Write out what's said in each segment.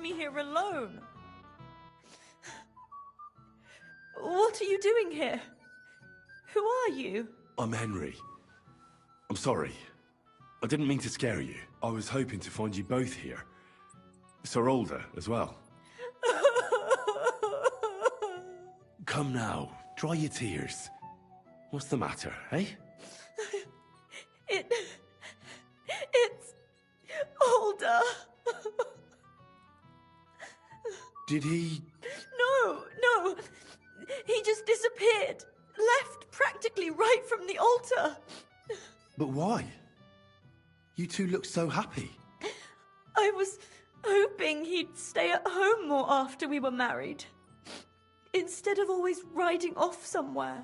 me here alone. What are you doing here? Who are you? I'm Henry. I'm sorry. I didn't mean to scare you. I was hoping to find you both here. Sir Alder as well. Come now, dry your tears. What's the matter, eh? It's Alder. Did he... No. He just disappeared. Left practically right from the altar. But why? You two look so happy. I was hoping he'd stay at home more after we were married. Instead of always riding off somewhere.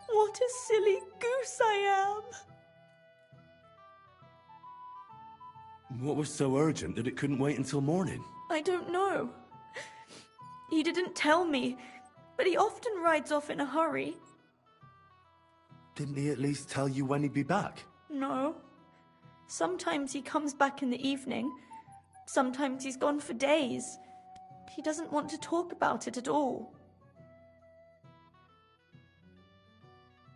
What a silly goose I am. What was so urgent that it couldn't wait until morning? I don't know. He didn't tell me, but he often rides off in a hurry. Didn't he at least tell you when he'd be back? No. Sometimes he comes back in the evening. Sometimes he's gone for days. He doesn't want to talk about it at all.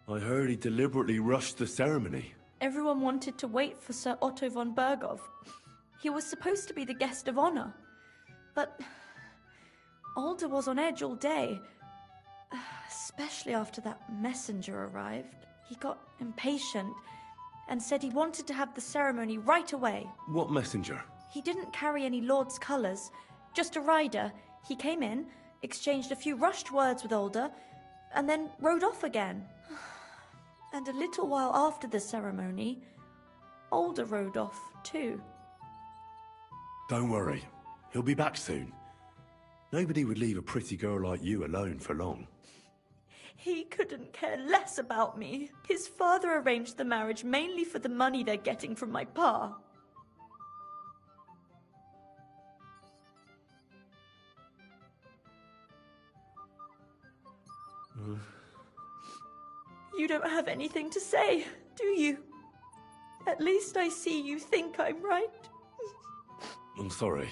I heard he deliberately rushed the ceremony. Everyone wanted to wait for Sir Otto von Berghoff. He was supposed to be the guest of honor. But Alder was on edge all day. Especially after that messenger arrived. He got impatient and said he wanted to have the ceremony right away. What messenger? He didn't carry any lord's colours, just a rider. He came in, exchanged a few rushed words with Alder, and then rode off again. And a little while after the ceremony, Alder rode off too. Don't worry, he'll be back soon. Nobody would leave a pretty girl like you alone for long. He couldn't care less about me. His father arranged the marriage mainly for the money they're getting from my pa. You don't have anything to say, do you? At least I see you think I'm right. I'm sorry.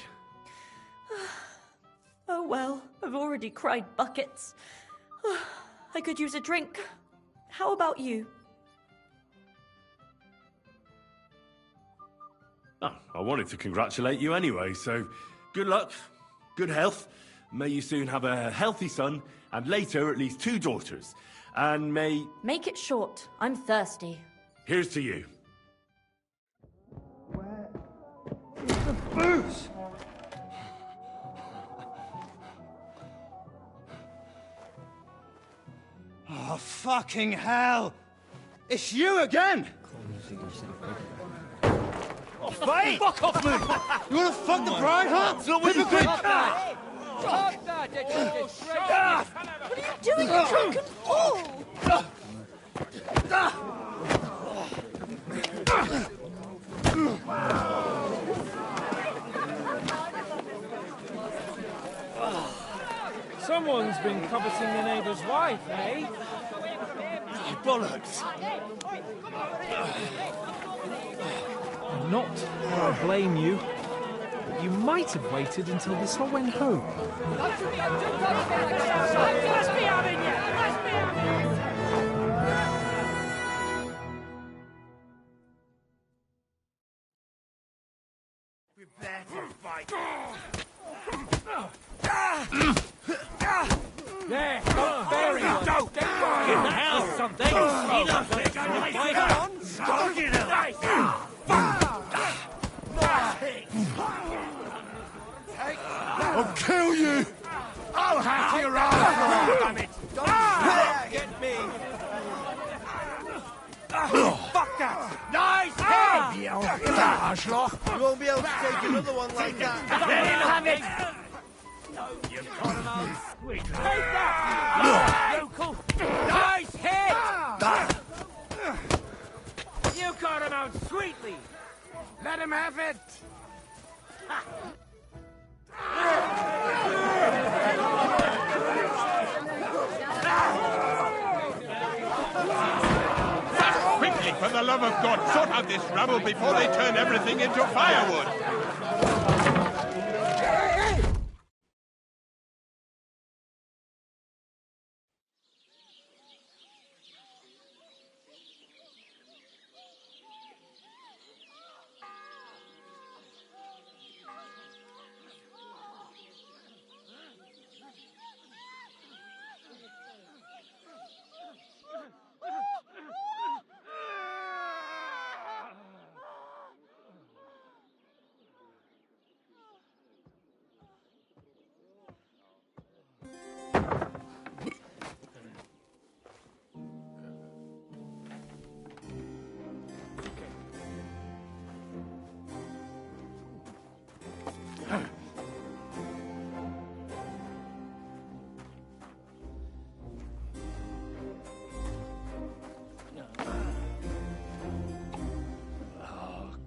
Oh well, I've already cried buckets. I could use a drink. How about you? Oh, I wanted to congratulate you anyway, so good luck, good health. May you soon have a healthy son, and later at least 2 daughters. And may... Make it short. I'm thirsty. Here's to you. Where is the booze? Oh, fucking hell! It's you again! Oh, mate! Fuck off, mate! You wanna fuck the bride, huh? It's not what you think! Stop that! What are you doing, you drunken fool? Someone's been coveting the neighbour's wife, eh? Oh, bollocks! Not that I blame you, but you might have waited until this lot went home. We better fight. There, don't bury him! Don't! Get the hell something! Enough! I'll kill you! I'll hack your ass! Damn it! Don't get me! Fuck that! Nice hit! You Arschloch! You won't be able to take another one like that. Let him have it! You've got him out sweet. Take that! Local! Nice hit! You got him out sweetly! Let him have it! Quickly, for the love of God, sort out this rabble before they turn everything into firewood!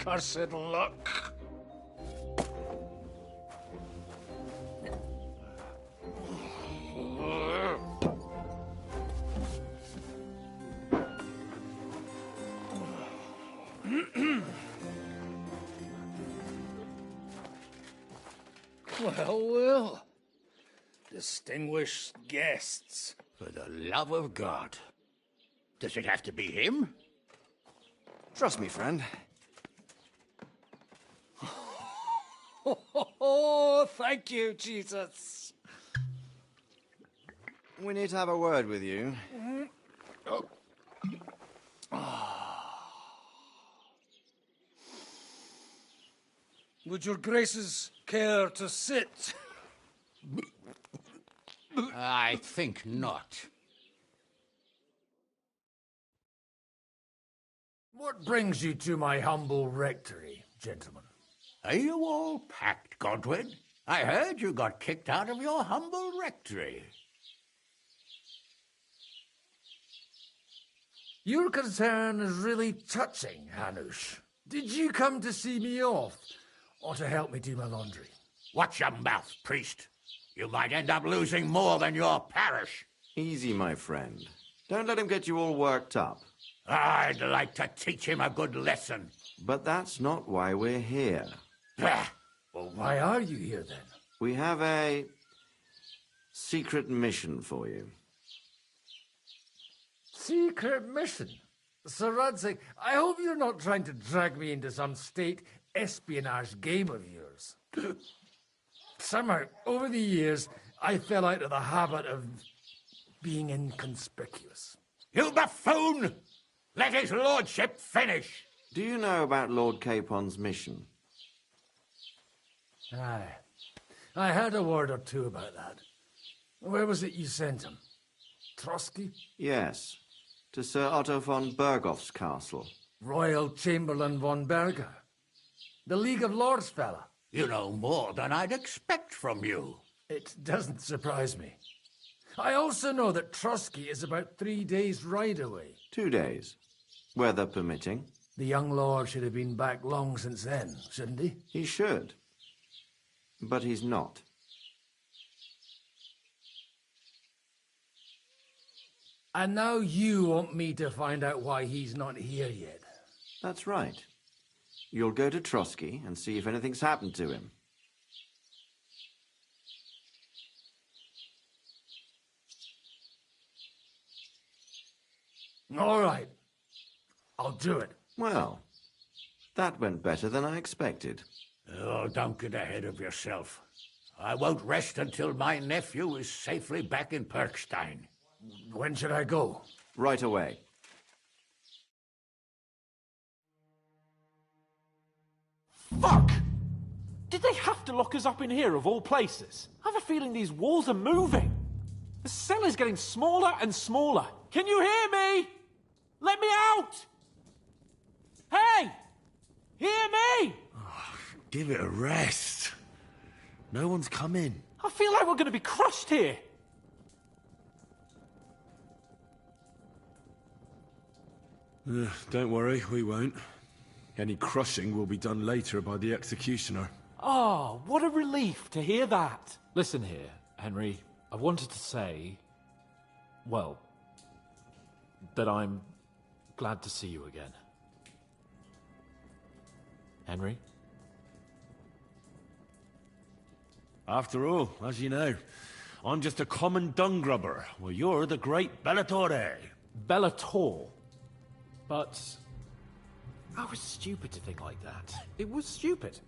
cursed luck. Well, well. Distinguished guests. For the love of God. Does it have to be him? Trust me, friend. Oh, thank you, Jesus. We need to have a word with you. Would your graces care to sit? I think not. What brings you to my humble rectory, gentlemen? Are you all packed, Godwin? I heard you got kicked out of your humble rectory. Your concern is really touching, Hanush. Did you come to see me off, or to help me do my laundry? Watch your mouth, priest. You might end up losing more than your parish. Easy, my friend. Don't let him get you all worked up. I'd like to teach him a good lesson. But that's not why we're here. Well, why are you here, then? We have a secret mission for you. Secret mission? Sir Radzig, I hope you're not trying to drag me into some state espionage game of yours. Somehow, over the years, I fell out of the habit of being inconspicuous. You buffoon! Let his lordship finish! Do you know about Lord Capon's mission? Aye. I heard a word or two about that. Where was it you sent him? Trotsky? Yes. To Sir Otto von Bergoff's castle. Royal Chamberlain von Berger. The League of Lords fella. You know more than I'd expect from you. It doesn't surprise me. I also know that Trotsky is about 3 days' ride away. 2 days. Weather permitting. The young lord should have been back long since then, shouldn't he? He should. But he's not. And now you want me to find out why he's not here yet. That's right. You'll go to Trotsky and see if anything's happened to him. All right. I'll do it. Well, that went better than I expected. Oh, don't get ahead of yourself. I won't rest until my nephew is safely back in Perkstein. When should I go? Right away. Fuck! Did they have to lock us up in here, of all places? I have a feeling these walls are moving. The cell is getting smaller and smaller. Can you hear me? Let me out! Hey! Hear me! Give it a rest. No one's come in. I feel like we're going to be crushed here. Don't worry, we won't. Any crushing will be done later by the executioner. Oh, what a relief to hear that. Listen here, Henry. I wanted to say, well, that I'm glad to see you again. Henry? After all, as you know, I'm just a common dung grubber, while you're the great Bellatore. Bellator. But I was stupid to think like that. It was stupid.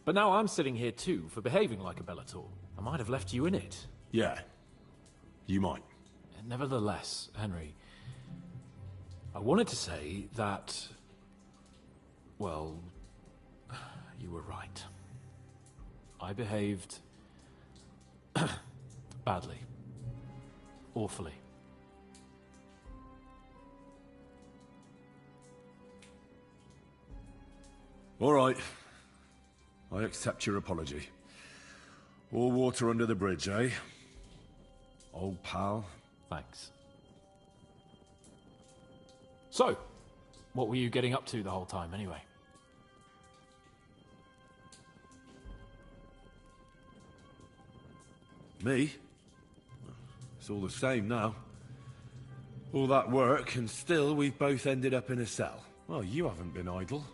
But now I'm sitting here too for behaving like a Bellator. I might have left you in it. Yeah, you might. Nevertheless, Henry, I wanted to say that, well, you were right. I behaved badly. Awfully. All right. I accept your apology. All water under the bridge, eh? Old pal. Thanks. So, what were you getting up to the whole time, anyway? Me? It's all the same now. All that work, and still we've both ended up in a cell. Well, you haven't been idle.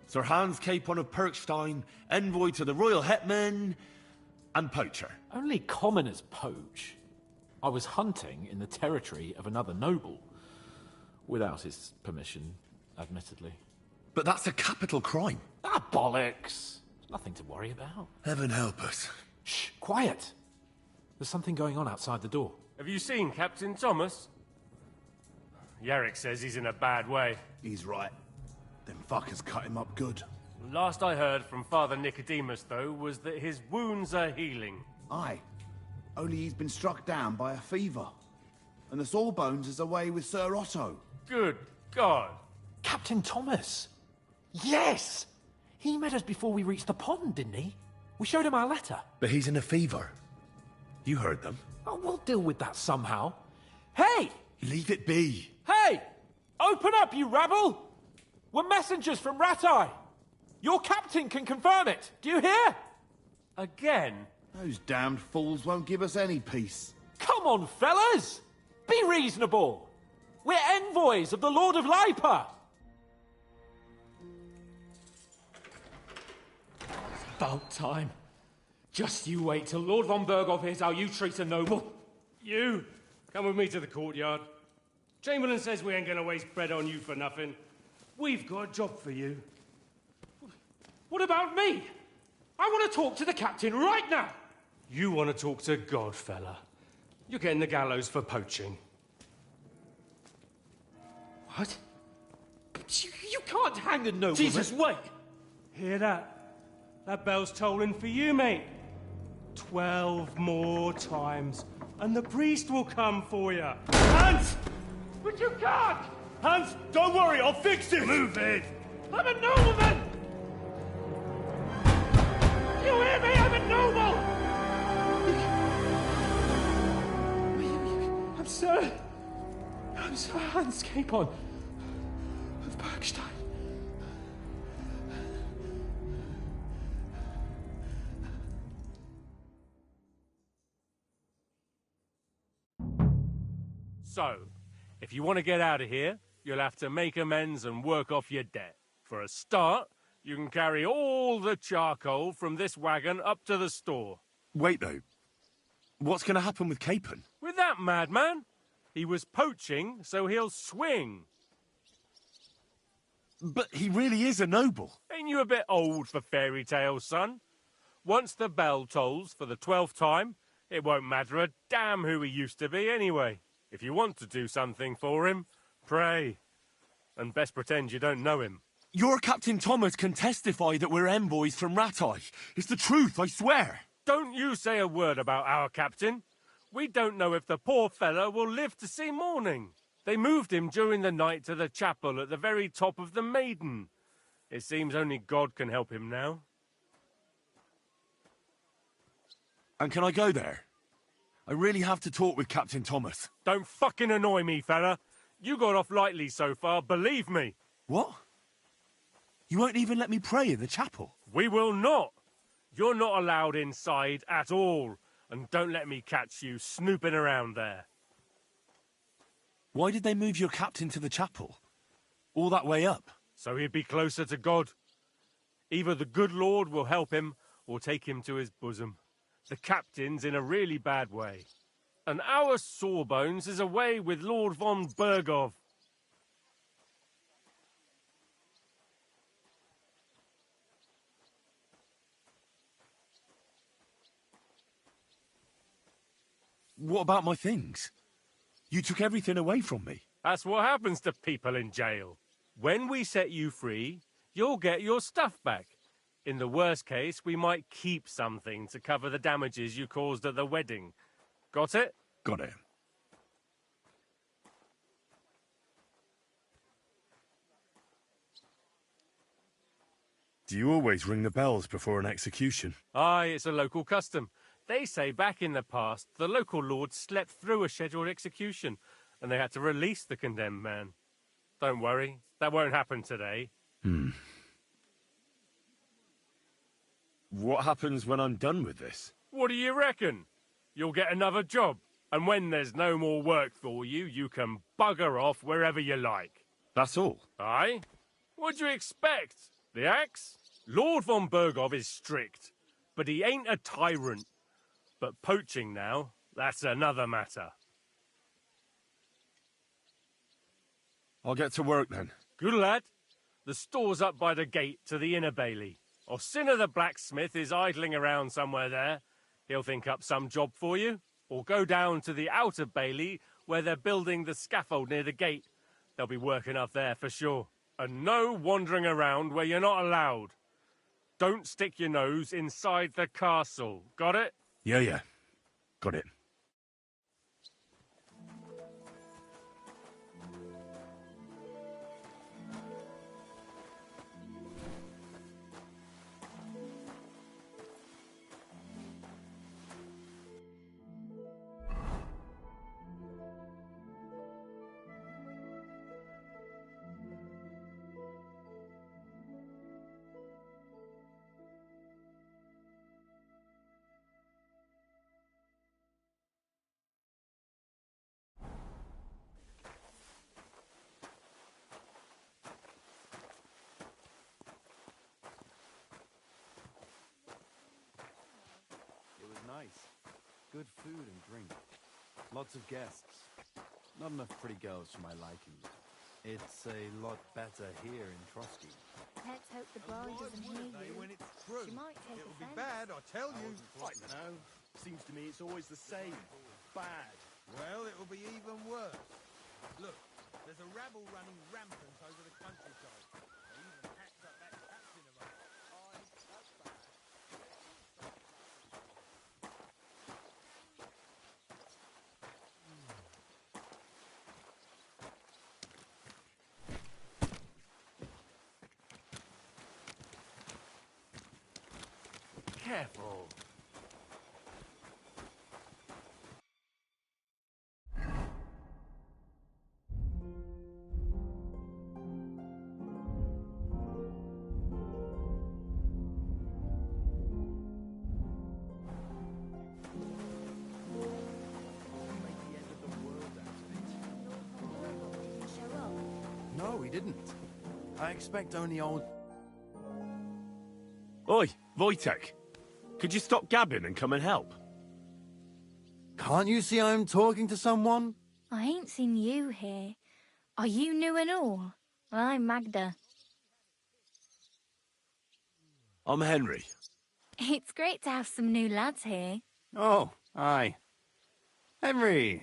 Sir Hans Capon of Perkstein, envoy to the Royal Hetman, and poacher. Only commoners poach. I was hunting in the territory of another noble. Without his permission, admittedly. But that's a capital crime. Ah, bollocks! Nothing to worry about. Heaven help us. Shh, quiet! There's something going on outside the door. Have you seen Captain Thomas? Yarrick says he's in a bad way. He's right. Them fuckers cut him up good. Last I heard from Father Nicodemus, though, was that his wounds are healing. Aye. Only he's been struck down by a fever. And the Sawbones is away with Sir Otto. Good God! Captain Thomas! Yes! He met us before we reached the pond, didn't he? We showed him our letter. But he's in a fever. You heard them. Oh, we'll deal with that somehow. Hey! Leave it be. Hey! Open up, you rabble! We're messengers from Ratai. Your captain can confirm it. Do you hear? Again? Those damned fools won't give us any peace. Come on, fellas! Be reasonable! We're envoys of the Lord of Lipa! About time. Just you wait till Lord von Berghoff hears how you treat a noble. You, come with me to the courtyard. Chamberlain says we ain't gonna waste bread on you for nothing. We've got a job for you. What about me? I want to talk to the captain right now. You want to talk to God, fella. You're getting the gallows for poaching. What? But you can't hang a nobleman. Jesus, wait! Hear that? That bell's tolling for you, mate. 12 more times, and the priest will come for you. Hans! But you can't! Hans, don't worry, I'll fix it! Move it! I'm a nobleman! You hear me? I'm a noble! I'm Sir Hans Capon of Bergstein. So, if you want to get out of here, you'll have to make amends and work off your debt. For a start, you can carry all the charcoal from this wagon up to the store. Wait, though. What's going to happen with Capon? With that madman? He was poaching, so he'll swing. But he really is a noble. Ain't you a bit old for fairy tales, son? Once the bell tolls for the 12th time, it won't matter a damn who he used to be anyway. If you want to do something for him, pray. And best pretend you don't know him. Your Captain Thomas can testify that we're envoys from Ratai. It's the truth, I swear. Don't you say a word about our captain. We don't know if the poor fellow will live to see morning. They moved him during the night to the chapel at the very top of the Maiden. It seems only God can help him now. And can I go there? I really have to talk with Captain Thomas. Don't fucking annoy me, fella. You got off lightly so far, believe me. What? You won't even let me pray in the chapel? We will not. You're not allowed inside at all. And don't let me catch you snooping around there. Why did they move your captain to the chapel? All that way up? So he'd be closer to God. Either the good Lord will help him, or take him to his bosom. The captain's in a really bad way. And our Sawbones is away with Lord von Berghoff. What about my things? You took everything away from me. That's what happens to people in jail. When we set you free, you'll get your stuff back. In the worst case, we might keep something to cover the damages you caused at the wedding. Got it? Got it. Do you always ring the bells before an execution? Aye, it's a local custom. They say back in the past, the local lord slept through a scheduled execution, and they had to release the condemned man. Don't worry, that won't happen today. What happens when I'm done with this? What do you reckon? You'll get another job, and when there's no more work for you, you can bugger off wherever you like. That's all. Aye? What do you expect? The axe? Lord von Bergov is strict, but he ain't a tyrant. But poaching now, that's another matter. I'll get to work then. Good lad. The store's up by the gate to the inner bailey. Orsina the blacksmith is idling around somewhere there. He'll think up some job for you. Or go down to the outer bailey where they're building the scaffold near the gate. They'll be working up there for sure. And no wandering around where you're not allowed. Don't stick your nose inside the castle. Got it? Yeah. Got it. Nice. Good food and drink. Lots of guests. Not enough pretty girls for my liking. It's a lot better here in Trotsky. Let's hope the bride doesn't hear you. When it's true. She might take It'll offense. be bad, I tell you. I don't know. Seems to me it's always the same. Bad. Well, it'll be even worse. Look, there's a rabble running rampant over the countryside. They even hacked up that captain of ours. That's bad. Careful. Didn't show up. No, he didn't. I expect only old... Oi, Wojtek. Could you stop gabbing and come and help? Can't you see I'm talking to someone? I ain't seen you here. Are you new and all? Well, I'm Magda. I'm Henry. It's great to have some new lads here. Oh, aye. Henry,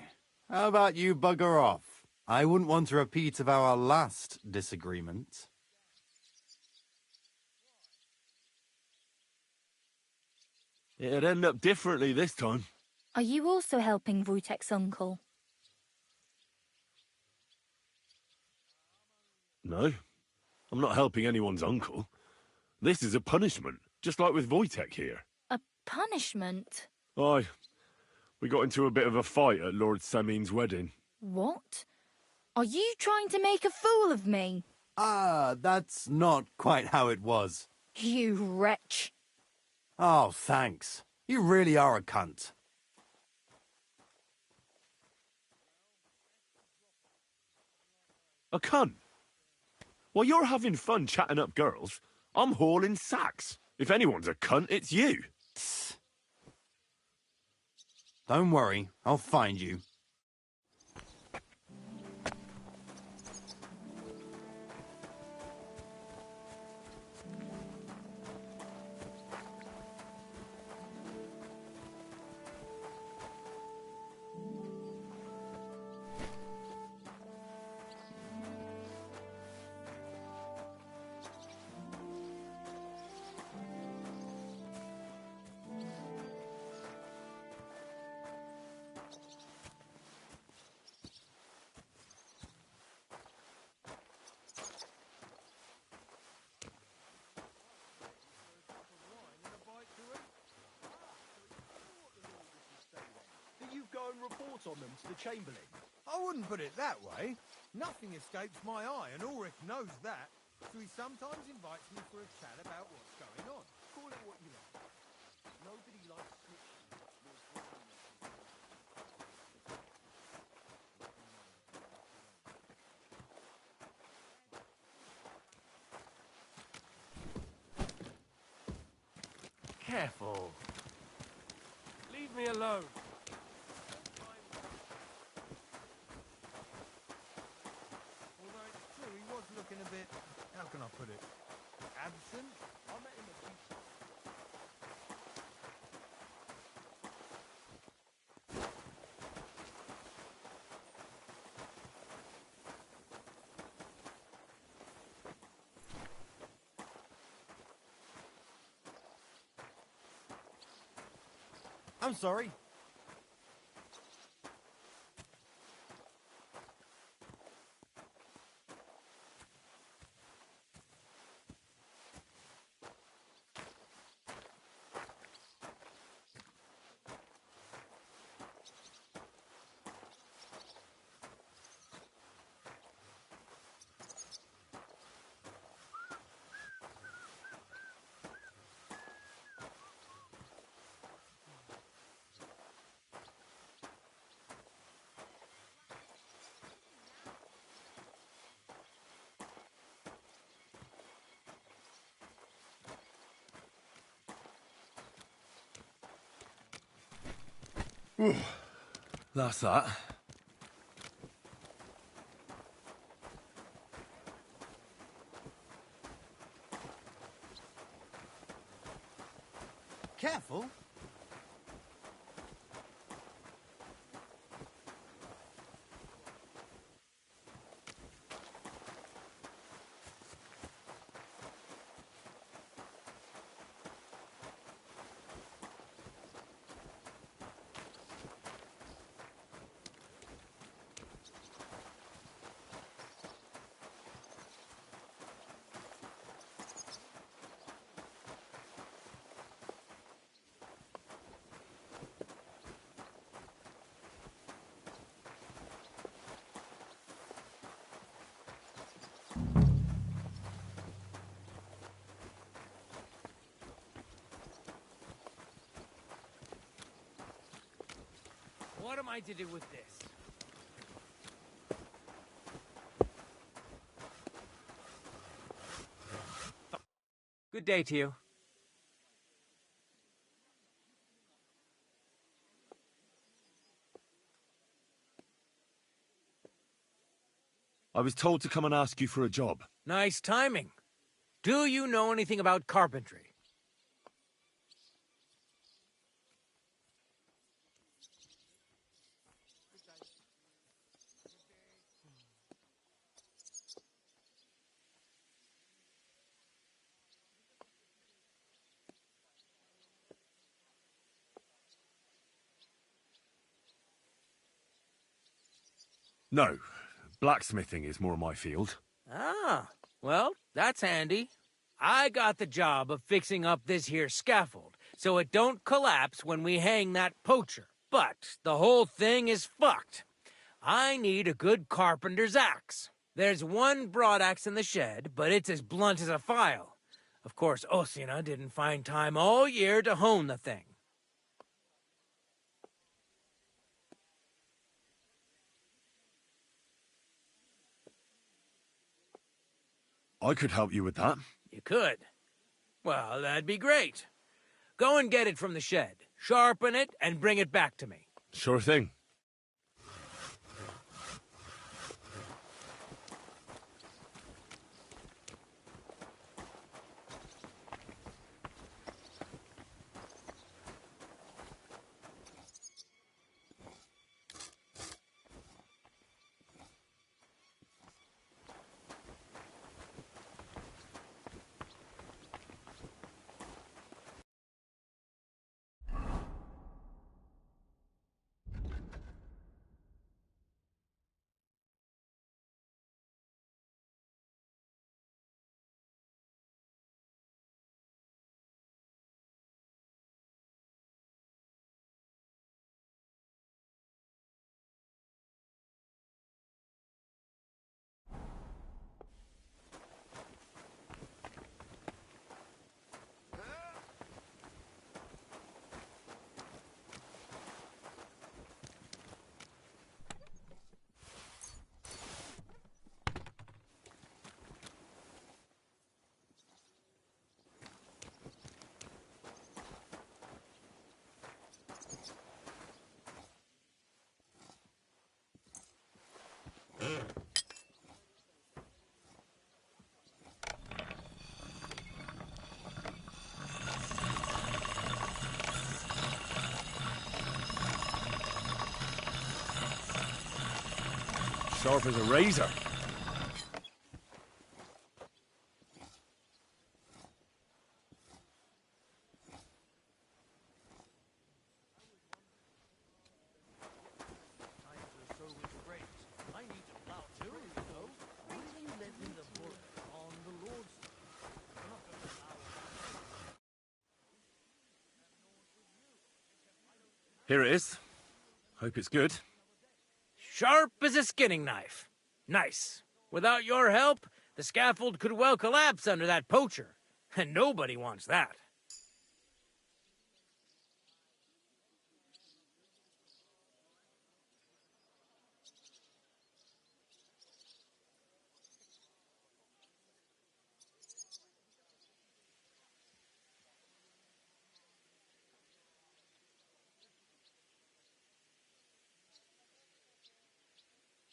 how about you bugger off? I wouldn't want a repeat of our last disagreement. It'd end up differently this time. Are you also helping Wojtek's uncle? No, I'm not helping anyone's uncle. This is a punishment, just like with Wojtek here. A punishment? Aye, we got into a bit of a fight at Lord Semin's wedding. What? Are you trying to make a fool of me? Ah, that's not quite how it was. You wretch. Oh, thanks. You really are a cunt. A cunt? While you're having fun chatting up girls, I'm hauling sacks. If anyone's a cunt, it's you. Don't worry, I'll find you. Go and report on them to the Chamberlain? I wouldn't put it that way. Nothing escapes my eye, and Ulrich knows that. So he sometimes invites me for a chat about what's going on. Call it what you like. Nobody likes snitching. Careful. Leave me alone. Although it's true, he was looking a bit, how can I put it, absent? I met him a few I'm sorry. That's that. Careful. What am I to do with this? Good day to you. I was told to come and ask you for a job. Nice timing. Do you know anything about carpentry? No. Blacksmithing is more my field. Ah, well, that's handy. I got the job of fixing up this here scaffold, so it don't collapse when we hang that poacher. But the whole thing is fucked. I need a good carpenter's axe. There's one broadaxe in the shed, but it's as blunt as a file. Of course, Osina didn't find time all year to hone the thing. I could help you with that. You could. Well, that'd be great. Go and get it from the shed, sharpen it, and bring it back to me. Sure thing. Sharp as a razor. Here it is. Hope it's good. Sharp as a skinning knife. Nice. Without your help, the scaffold could well collapse under that poacher. And nobody wants that.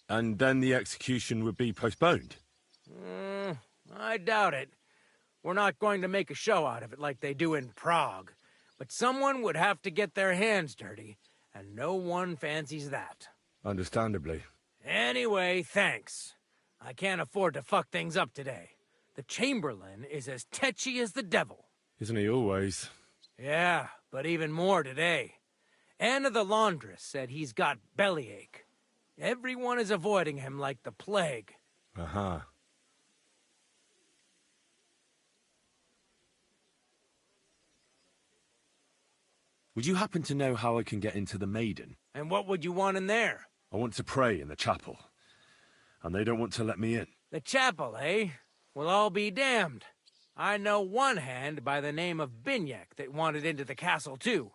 And then the execution would be postponed? I doubt it. We're not going to make a show out of it like they do in Prague. But someone would have to get their hands dirty, and no one fancies that. Understandably. Anyway, thanks. I can't afford to fuck things up today. The Chamberlain is as tetchy as the devil. Isn't he always? Yeah, but even more today. Anna the laundress said he's got bellyache. Everyone is avoiding him like the plague. Uh-huh. Would you happen to know how I can get into the Maiden? And what would you want in there? I want to pray in the chapel. And they don't want to let me in. The chapel, eh? Well, I'll be damned. I know one hand by the name of Binyak that wanted into the castle too.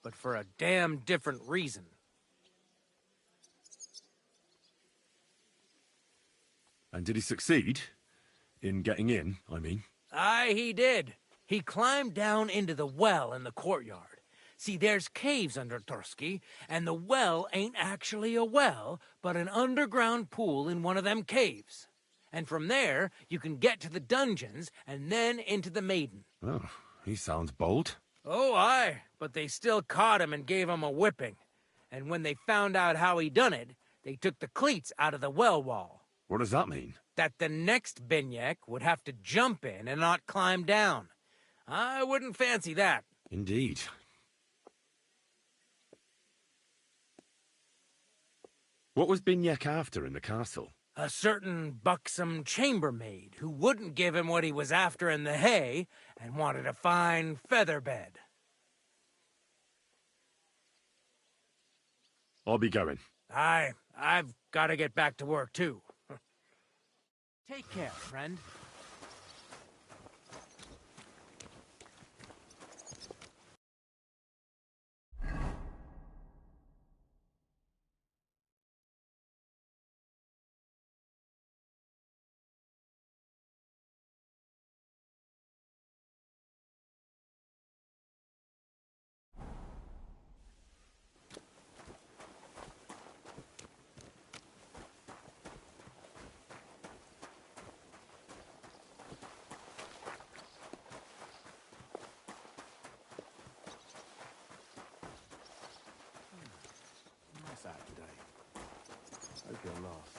But for a damn different reason. And did he succeed? In getting in, I mean? Aye, he did. He climbed down into the well in the courtyard. See, there's caves under Tursky, and the well ain't actually a well, but an underground pool in one of them caves. And from there, you can get to the dungeons, and then into the Maiden. Oh, he sounds bold. Oh, aye, but they still caught him and gave him a whipping. And when they found out how he done it, they took the cleats out of the well wall. What does that mean? That the next Binyak would have to jump in and not climb down. I wouldn't fancy that. Indeed. What was Binyak after in the castle? A certain buxom chambermaid who wouldn't give him what he was after in the hay and wanted a fine feather bed. I'll be going. Aye, I've got to get back to work too. Take care, friend. Nice out today. Hope you'll last.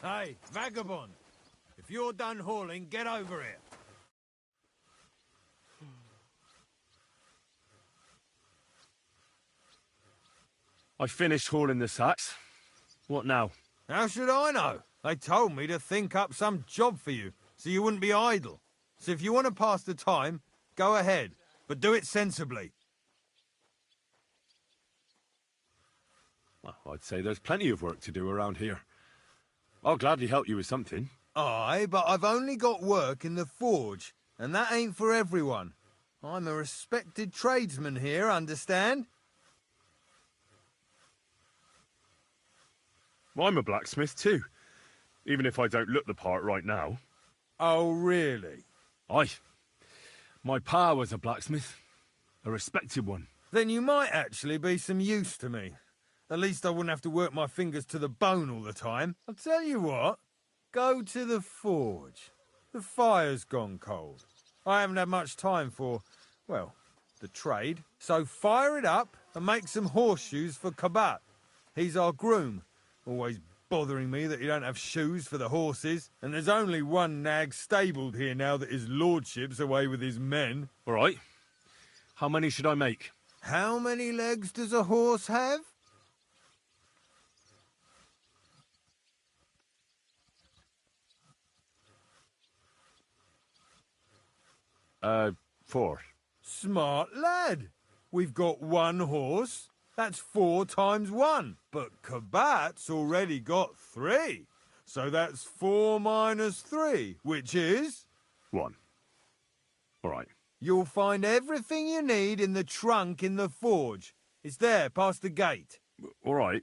Hey, vagabond. If you're done hauling, get over here. I finished hauling the sacks. What now? How should I know? They told me to think up some job for you, so you wouldn't be idle. So if you want to pass the time, go ahead, but do it sensibly. Well, I'd say there's plenty of work to do around here. I'll gladly help you with something. Aye, but I've only got work in the forge, and that ain't for everyone. I'm a respected tradesman here, understand? I'm a blacksmith too, even if I don't look the part right now. Oh, really? Aye. My pa was a blacksmith, a respected one. Then you might actually be some use to me. At least I wouldn't have to work my fingers to the bone all the time. I'll tell you what, go to the forge. The fire's gone cold. I haven't had much time for, well, the trade. So fire it up and make some horseshoes for Kabat. He's our groom. Always bothering me that you don't have shoes for the horses. And there's only one nag stabled here now that his lordship's away with his men. All right. How many should I make? How many legs does a horse have? Four. Smart lad. We've got one horse. That's 4 times 1. But Kabat's already got 3. So that's 4 minus 3, which is... 1. All right. You'll find everything you need in the trunk in the forge. It's there, past the gate. All right.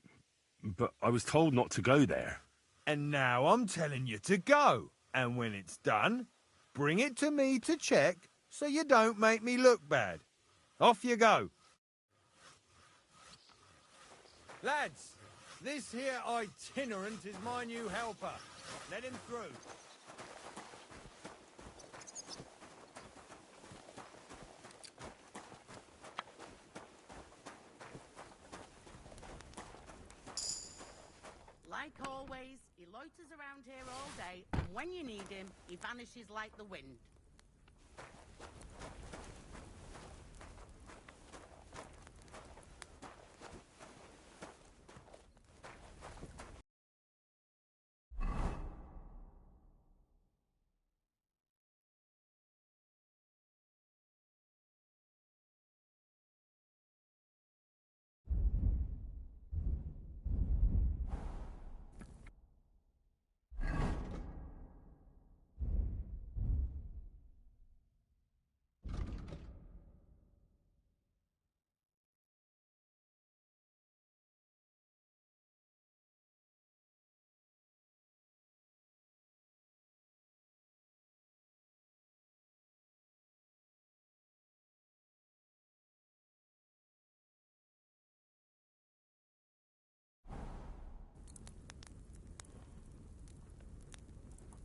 But I was told not to go there. And now I'm telling you to go. And when it's done, bring it to me to check so you don't make me look bad. Off you go. Lads, this here itinerant is my new helper. Let him through. Like always, he loiters around here all day, and when you need him, he vanishes like the wind.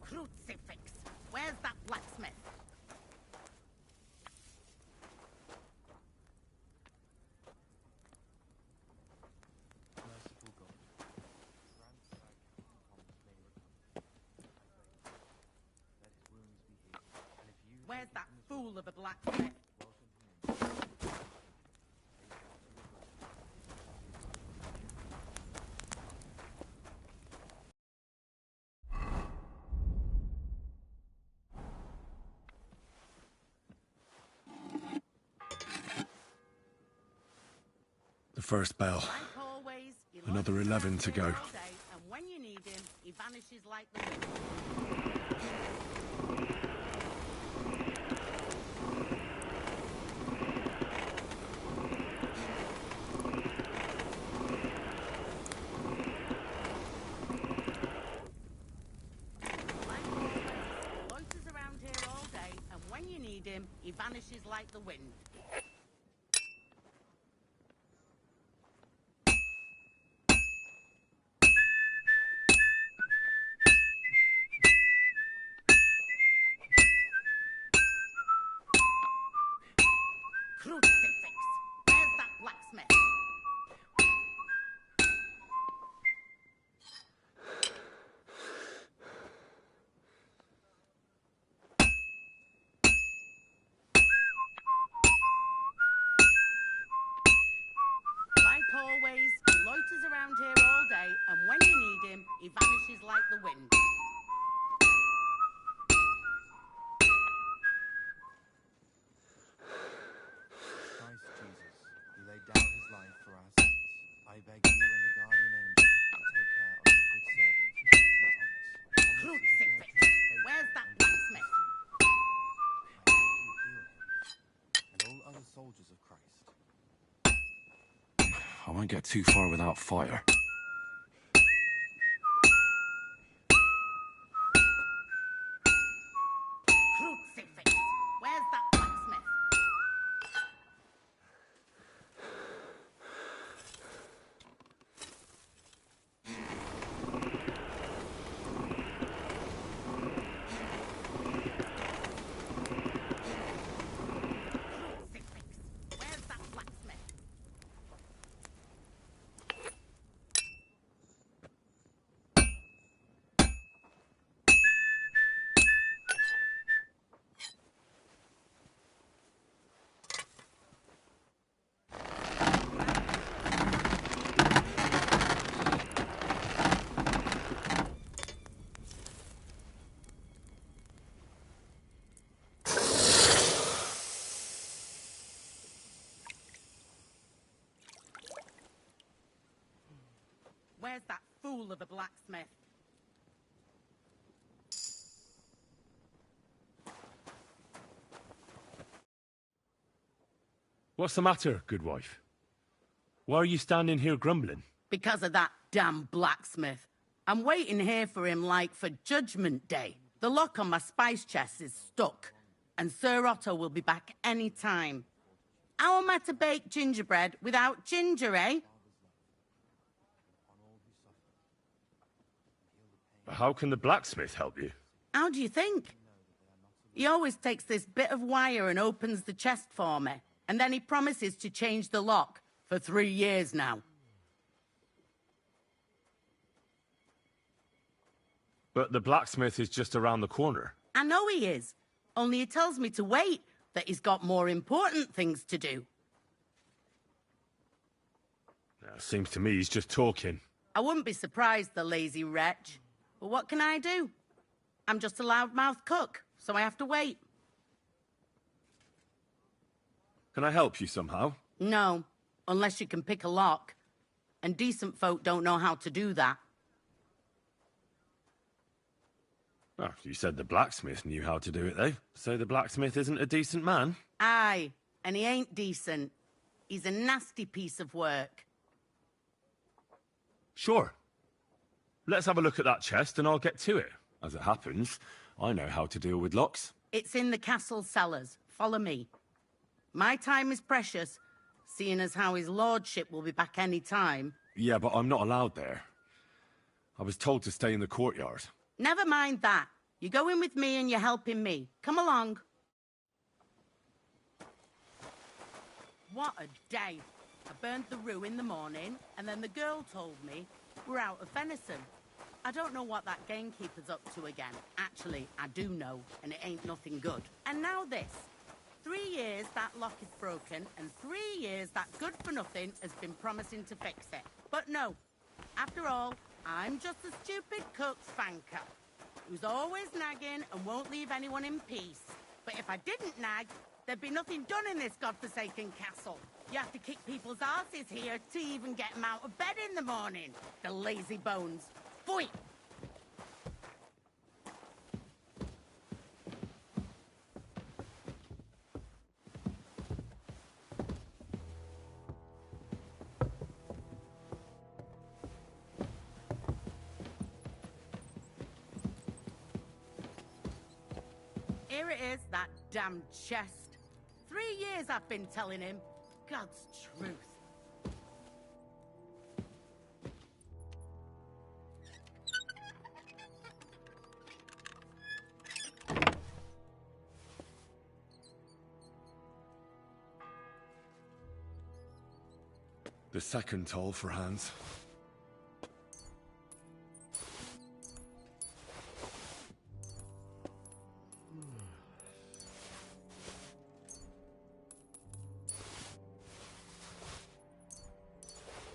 Crucifix! Where's that blacksmith? Where's that fool of a blacksmith? The first bell. Like always, he Another loiters 11 around to here go. all day, and when you need him, he vanishes like the wind. Like always, he loiters around here all day, and when you need him, he vanishes like the wind. Crucifix! Where's that blacksmith? he vanishes like the wind. Christ Jesus, he laid down his life for our sins. I beg you and the guardian angel to take care of your good servant, Cousin Thomas. Crucifix! Where's that blacksmith? I hope you heal him and all other soldiers of Christ. I won't get too far without fire. Crucifix! Where's that blacksmith? Where's that blacksmith? Where's that fool of a blacksmith? What's the matter, good wife? Why are you standing here grumbling? Because of that damn blacksmith. I'm waiting here for him like for Judgment Day. The lock on my spice chest is stuck, and Sir Otto will be back any time. How am I to bake gingerbread without ginger, eh? How can the blacksmith help you? How do you think? He always takes this bit of wire and opens the chest for me, and then he promises to change the lock for 3 years now. But the blacksmith is just around the corner. I know he is, only he tells me to wait, that he's got more important things to do. Seems to me he's just talking. I wouldn't be surprised, the lazy wretch. But what can I do? I'm just a loudmouth cook, so I have to wait. Can I help you somehow? No, unless you can pick a lock. And decent folk don't know how to do that. Oh, you said the blacksmith knew how to do it, though. So the blacksmith isn't a decent man? Aye, and he ain't decent. He's a nasty piece of work. Sure. Let's have a look at that chest and I'll get to it. As it happens, I know how to deal with locks. It's in the castle cellars. Follow me. My time is precious, seeing as how his lordship will be back any time. Yeah, but I'm not allowed there. I was told to stay in the courtyard. Never mind that. You're going with me and you're helping me. Come along. What a day. I burnt the roux in the morning, and then the girl told me we're out of venison. I don't know what that gamekeeper's up to again. Actually, I do know, and it ain't nothing good. And now this. 3 years that lock is broken, and 3 years that good-for-nothing has been promising to fix it. But no. After all, I'm just a stupid cook's fanker, who's always nagging and won't leave anyone in peace. But if I didn't nag, there'd be nothing done in this godforsaken castle. You have to kick people's asses here to even get them out of bed in the morning. The lazy bones. Pfui! Here it is, that damn chest. 3 years I've been telling him. God's truth. The second toll for Hans.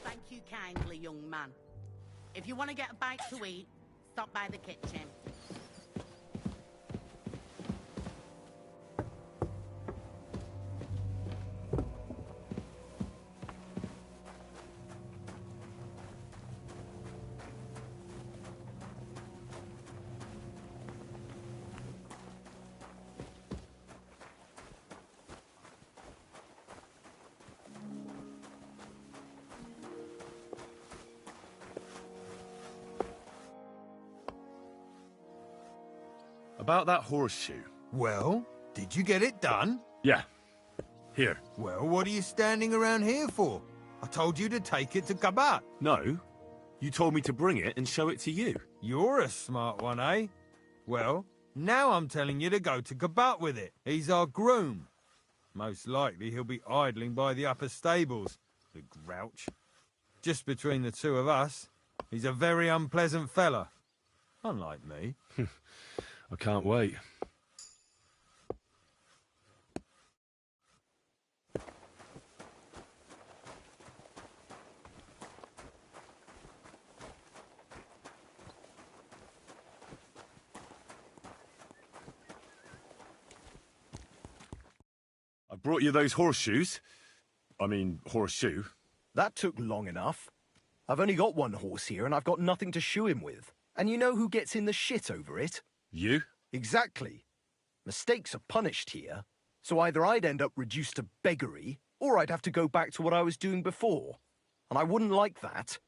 Thank you kindly, young man. If you want to get a bite to eat, stop by the kitchen. About that horseshoe. Well, did you get it done? Yeah. Here. Well, what are you standing around here for? I told you to take it to Kabat. No. You told me to bring it and show it to you. You're a smart one, eh? Well, now I'm telling you to go to Kabat with it. He's our groom. Most likely he'll be idling by the upper stables, the grouch. Just between the two of us, he's a very unpleasant fella. Unlike me. I can't wait. I brought you those horseshoes. I mean, horseshoe. That took long enough. I've only got one horse here and I've got nothing to shoe him with. And you know who gets in the shit over it? You? Exactly. Mistakes are punished here, so either I'd end up reduced to beggary, or I'd have to go back to what I was doing before. And I wouldn't like that.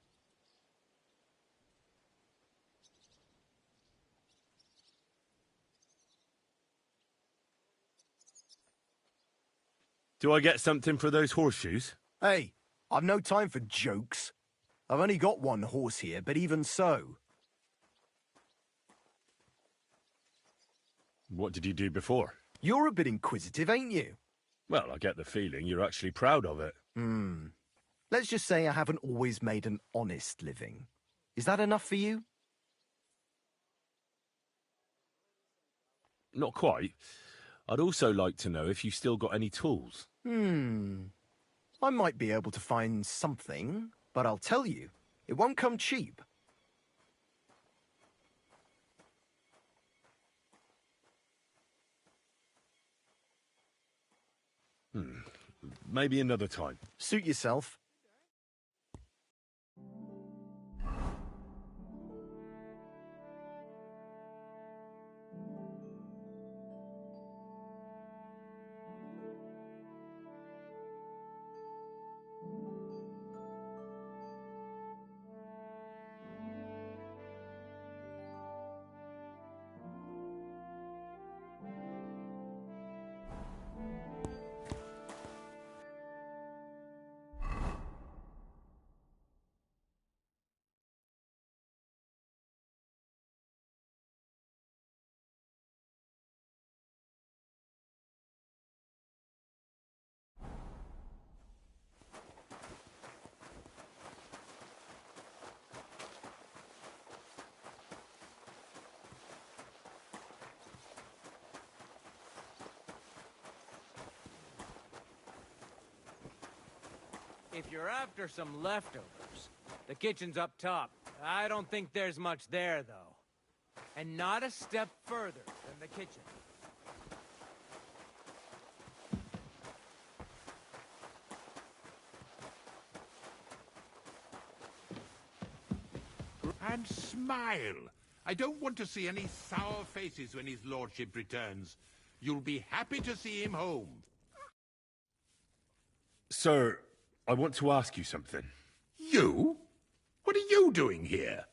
Do I get something for those horseshoes? Hey, I've no time for jokes. I've only got one horse here, but even so. What did you do before? You're a bit inquisitive, ain't you? Well, I get the feeling you're actually proud of it. Let's just say I haven't always made an honest living. Is that enough for you? Not quite. I'd also like to know if you still got any tools. I might be able to find something, but I'll tell you, it won't come cheap. Maybe another time. Suit yourself. If you're after some leftovers, the kitchen's up top. I don't think there's much there, though. And not a step further than the kitchen. And smile. I don't want to see any sour faces when his lordship returns. You'll be happy to see him home. Sir, I want to ask you something. You? What are you doing here?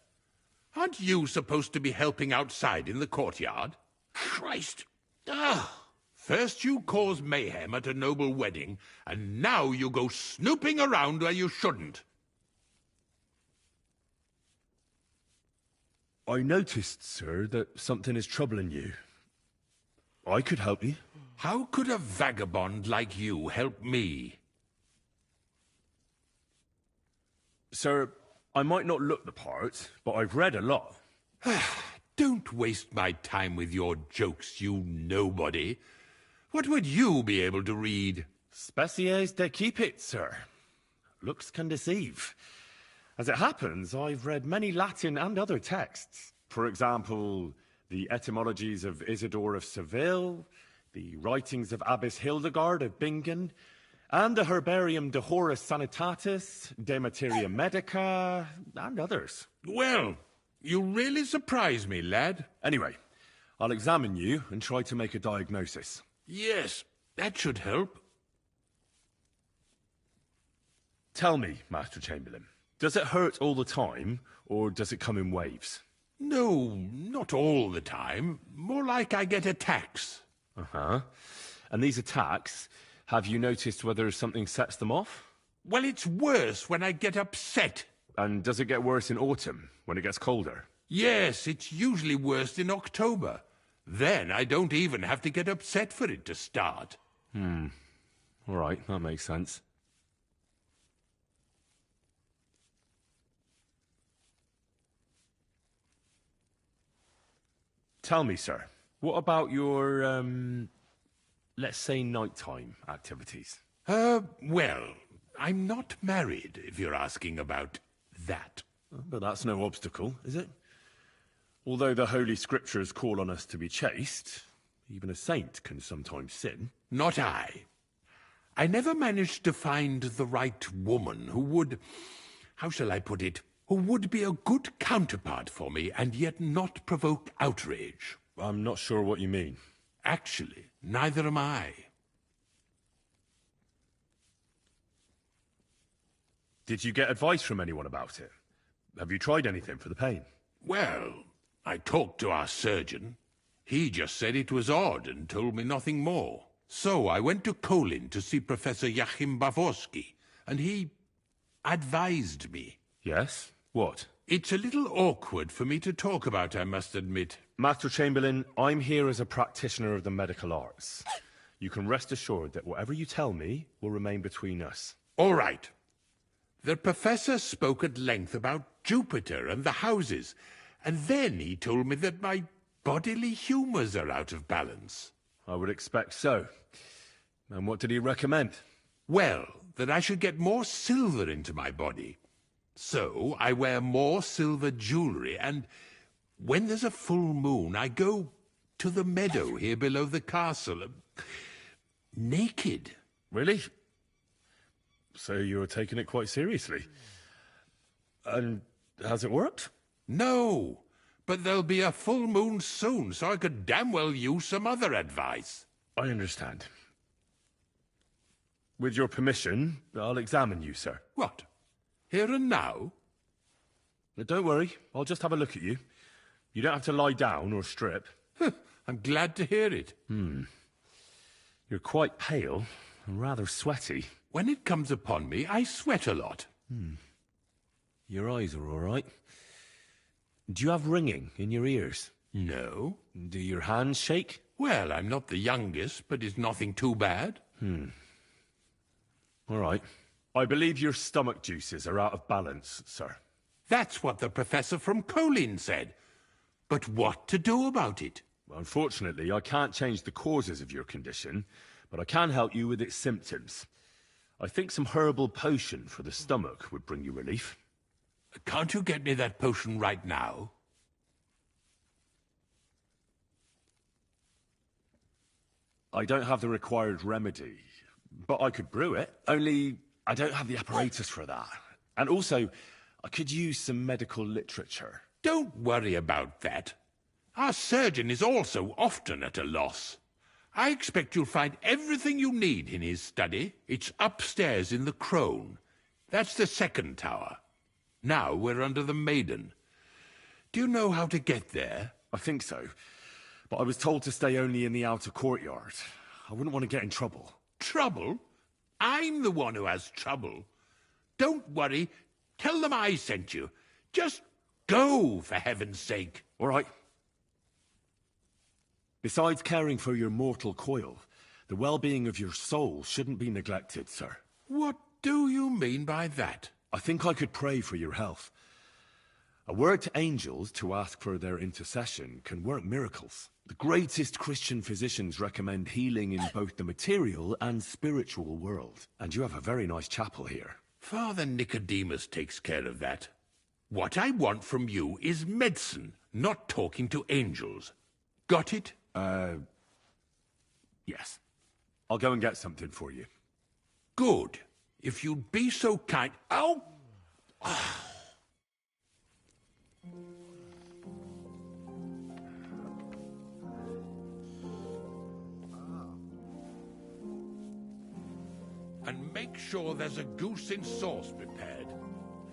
Aren't you supposed to be helping outside in the courtyard? Christ! First you cause mayhem at a noble wedding, and now you go snooping around where you shouldn't. I noticed, sir, that something is troubling you. I could help you. How could a vagabond like you help me? Sir, I might not look the part, but I've read a lot. Don't waste my time with your jokes, you nobody. What would you be able to read? Species de keep it, sir. Looks can deceive. As it happens, I've read many Latin and other texts. For example, the etymologies of Isidore of Seville, the writings of Abbess Hildegard of Bingen, and the Herbarium de Horis Sanitatis, De Materia Medica, and others. Well, you really surprise me, lad. Anyway, I'll examine you and try to make a diagnosis. Yes, that should help. Tell me, Master Chamberlain, does it hurt all the time, or does it come in waves? No, not all the time. More like I get attacks. Uh-huh. And these attacks, have you noticed whether something sets them off? Well, it's worse when I get upset. And does it get worse in autumn, when it gets colder? Yes, it's usually worst in October. Then I don't even have to get upset for it to start. All right, that makes sense. Tell me, sir, what about your, let's say nighttime activities? Well, I'm not married, if you're asking about that. But that's no obstacle, is it? Although the Holy Scriptures call on us to be chaste, even a saint can sometimes sin. Not I. I never managed to find the right woman who would, how shall I put it, who would be a good counterpart for me and yet not provoke outrage. I'm not sure what you mean. Actually, neither am I. Did you get advice from anyone about it? Have you tried anything for the pain? Well, I talked to our surgeon. He just said it was odd and told me nothing more. So I went to Kolin to see Professor Joachim Bavorsky, and he advised me. Yes? What? It's a little awkward for me to talk about, I must admit. Master Chamberlain, I'm here as a practitioner of the medical arts. You can rest assured that whatever you tell me will remain between us. All right. The professor spoke at length about Jupiter and the houses, and then he told me that my bodily humours are out of balance. I would expect so. And what did he recommend? Well, that I should get more silver into my body. So I wear more silver jewellery, and when there's a full moon, I go to the meadow here below the castle, naked. Really? So you're taking it quite seriously. And has it worked? No, but there'll be a full moon soon, so I could damn well use some other advice. I understand. With your permission, I'll examine you, sir. What? Here and now? Don't worry, I'll just have a look at you. You don't have to lie down or strip. I'm glad to hear it. You're quite pale and rather sweaty. When it comes upon me, I sweat a lot. Your eyes are all right. Do you have ringing in your ears? No. Do your hands shake? Well, I'm not the youngest, but it's nothing too bad. All right. I believe your stomach juices are out of balance, sir. That's what the professor from Kolin said. But what to do about it? Unfortunately, I can't change the causes of your condition, but I can help you with its symptoms. I think some herbal potion for the stomach would bring you relief. Can't you get me that potion right now? I don't have the required remedy, but I could brew it. Only I don't have the apparatus for that. And also, I could use some medical literature. Don't worry about that. Our surgeon is also often at a loss. I expect you'll find everything you need in his study. It's upstairs in the Crone. That's the second tower. Now we're under the Maiden. Do you know how to get there? I think so. But I was told to stay only in the outer courtyard. I wouldn't want to get in trouble. Trouble? I'm the one who has trouble. Don't worry. Tell them I sent you. Just go, for heaven's sake. All right. Besides caring for your mortal coil, the well-being of your soul shouldn't be neglected, sir. What do you mean by that? I think I could pray for your health. A word to angels to ask for their intercession can work miracles. The greatest Christian physicians recommend healing in both the material and spiritual world. And you have a very nice chapel here. Father Nicodemus takes care of that. What I want from you is medicine, not talking to angels. Got it? Yes. I'll go and get something for you. Good. If you'd be so kind... Ow! And make sure there's a goose in sauce prepared.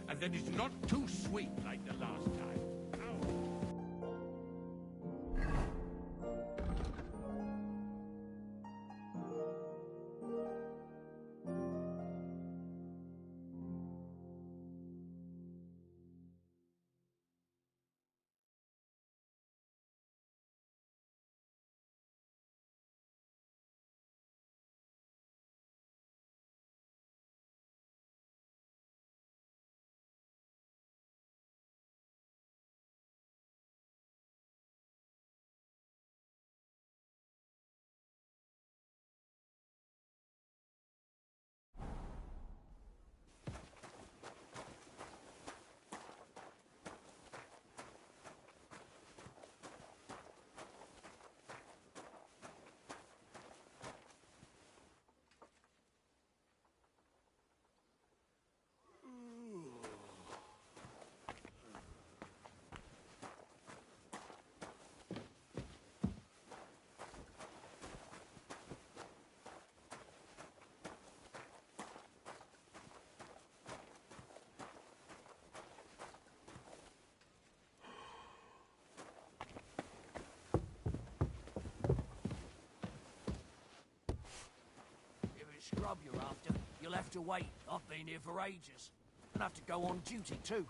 And that it's not too sweet like the last time. Scrub you're after, you'll have to wait. I've been here for ages. And have to go on duty too.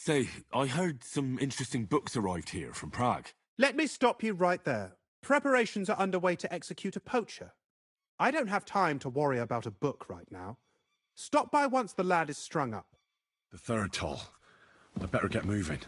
Say, I heard some interesting books arrived here from Prague. Let me stop you right there. Preparations are underway to execute a poacher. I don't have time to worry about a book right now. Stop by once the lad is strung up. The third toll. I better get moving.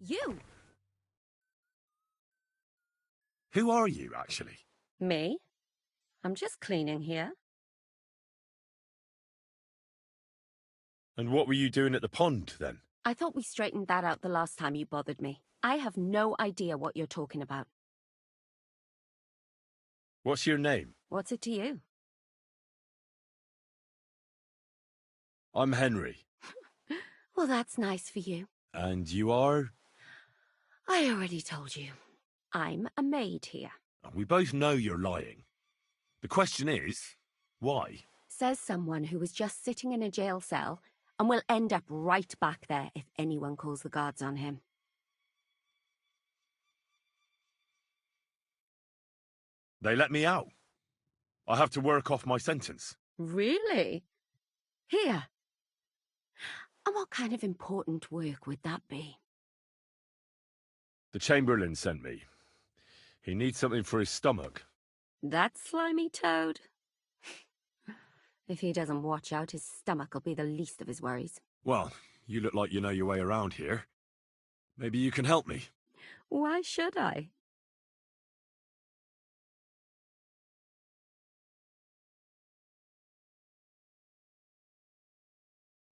You? Who are you, actually? Me? I'm just cleaning here. And what were you doing at the pond, then? I thought we straightened that out the last time you bothered me. I have no idea what you're talking about. What's your name? What's it to you? I'm Henry. Well, that's nice for you. And you are? I already told you. I'm a maid here. We both know you're lying. The question is, why? Says someone who was just sitting in a jail cell and will end up right back there if anyone calls the guards on him. They let me out. I have to work off my sentence. Really? Here? And what kind of important work would that be? The Chamberlain sent me. He needs something for his stomach. That slimy toad? If he doesn't watch out, his stomach will be the least of his worries. Well, you look like you know your way around here. Maybe you can help me. Why should I?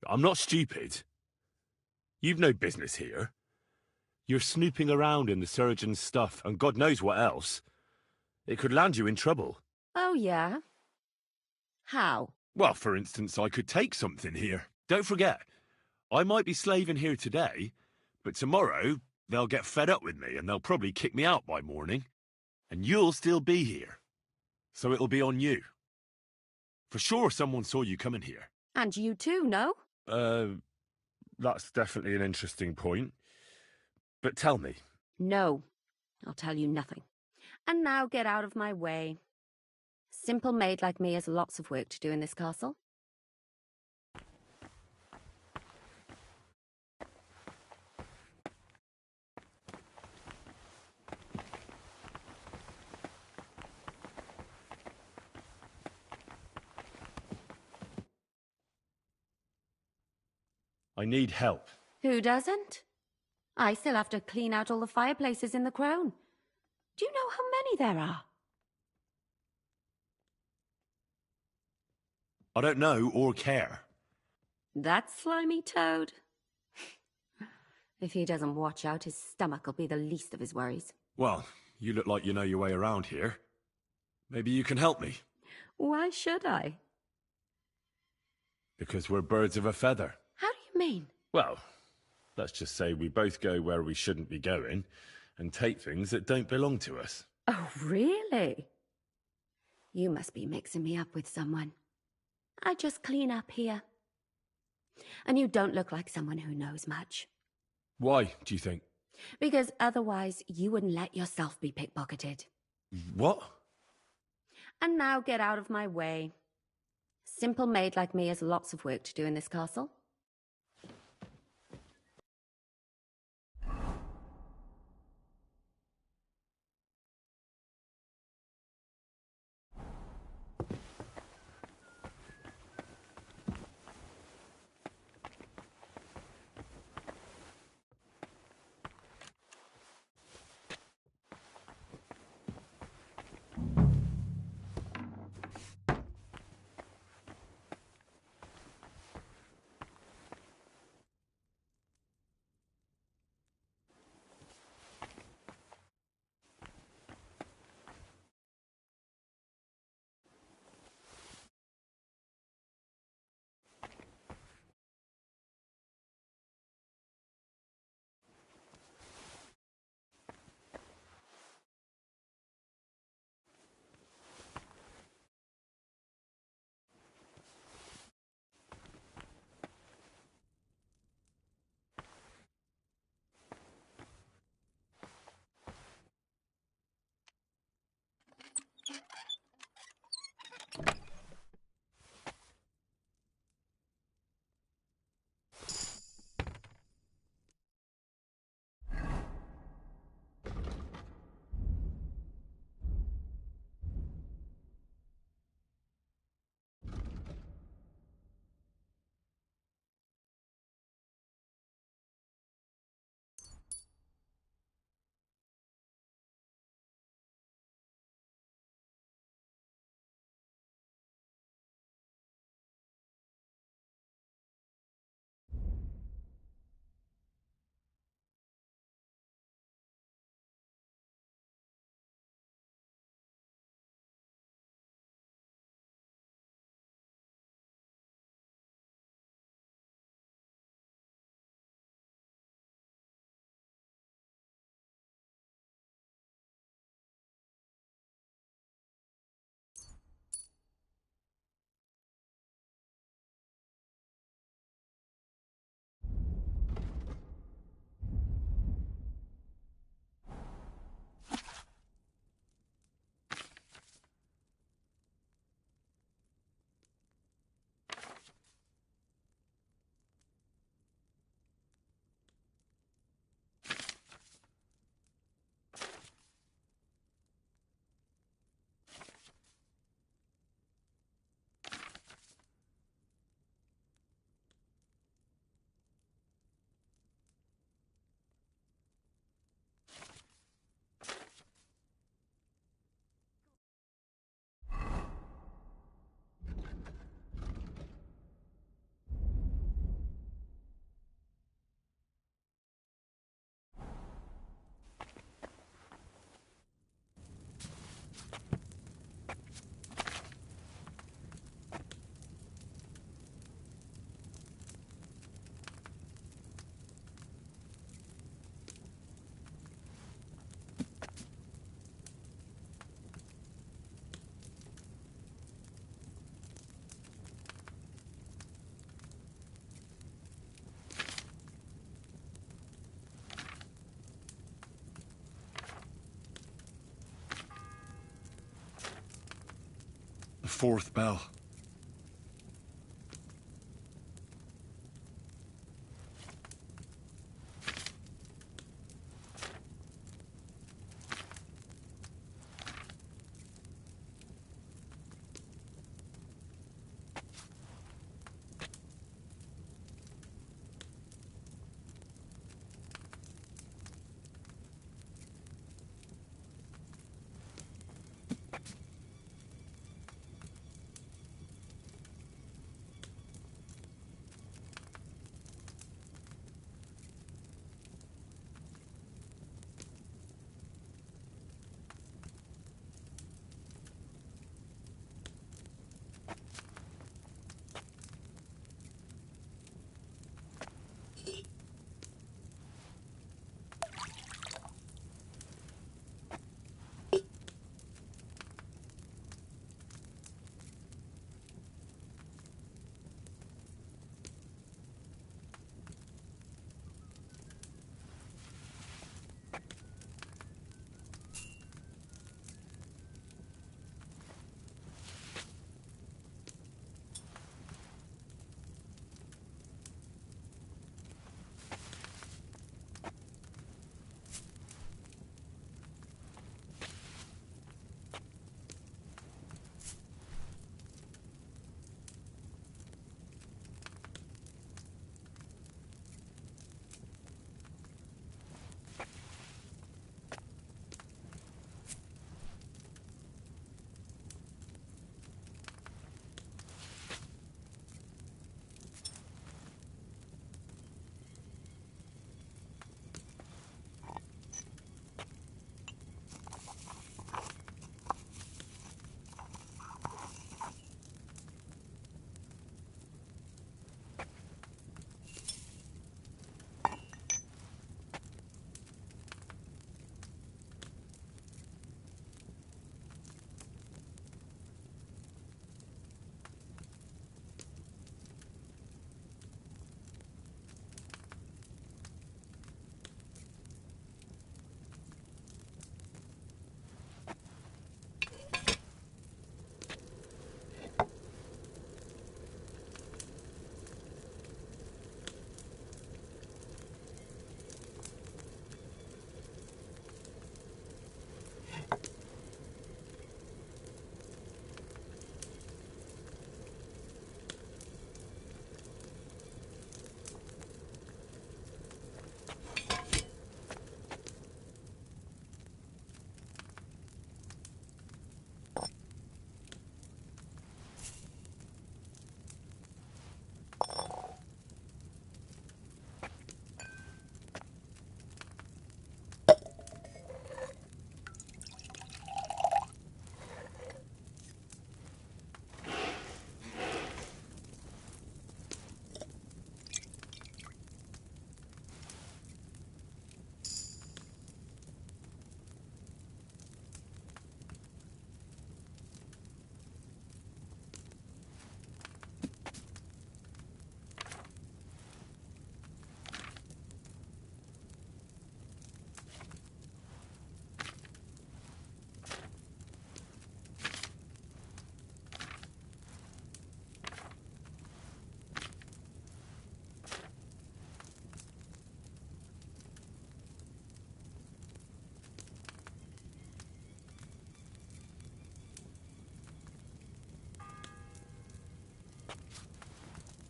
I'm not stupid. You've no business here. You're snooping around in the surgeon's stuff, and God knows what else. It could land you in trouble. Oh, yeah? How? Well, for instance, I could take something here. Don't forget, I might be slaving here today, but tomorrow they'll get fed up with me and they'll probably kick me out by morning. And you'll still be here. So it'll be on you. For sure someone saw you coming here. And you too, no? That's definitely an interesting point. But tell me. No, I'll tell you nothing. And now get out of my way. Simple maid like me has lots of work to do in this castle. I need help. Who doesn't? I still have to clean out all the fireplaces in the crown. Do you know how many there are? I don't know or care. That slimy toad? If he doesn't watch out, his stomach will be the least of his worries. Well, you look like you know your way around here. Maybe you can help me. Why should I? Because we're birds of a feather. How do you mean? Well, let's just say we both go where we shouldn't be going and take things that don't belong to us. Oh, really? You must be mixing me up with someone. I just clean up here. And you don't look like someone who knows much. Why, do you think? Because otherwise you wouldn't let yourself be pickpocketed. What? And now get out of my way. Simple maid like me has lots of work to do in this castle. fourth bell.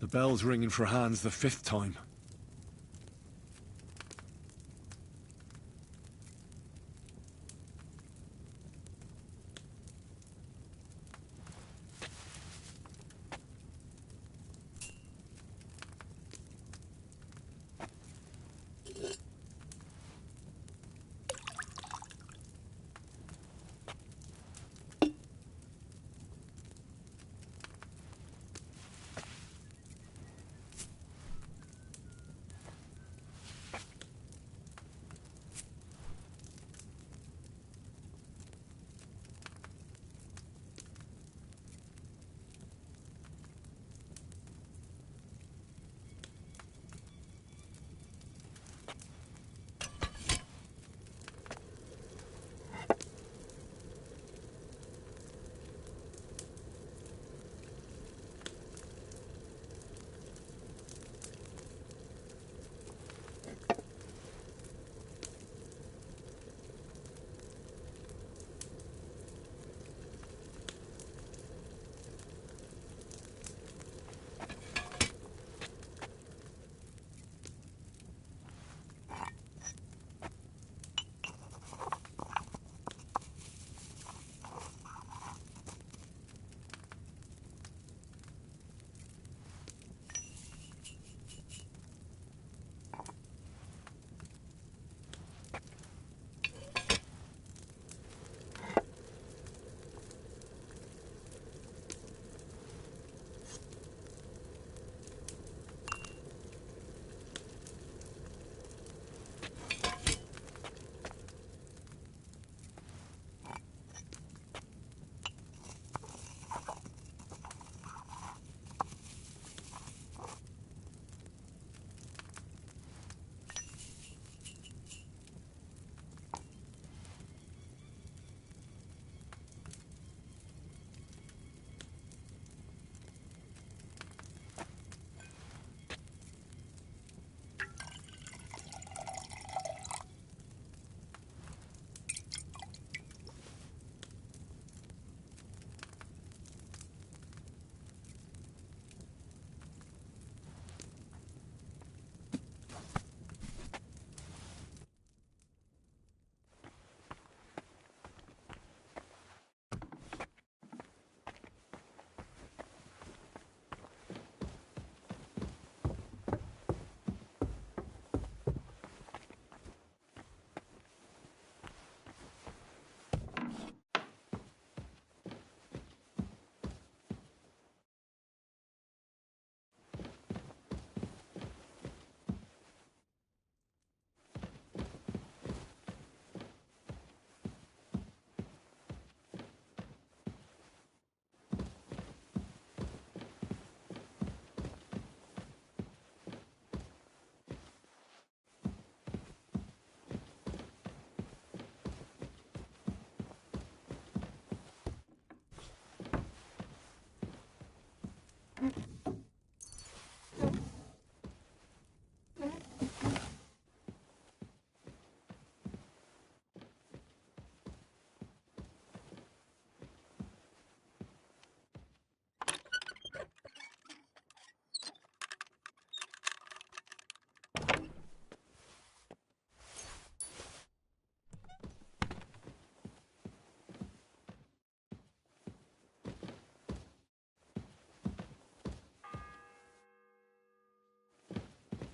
The bell's ringing for Hans the fifth time.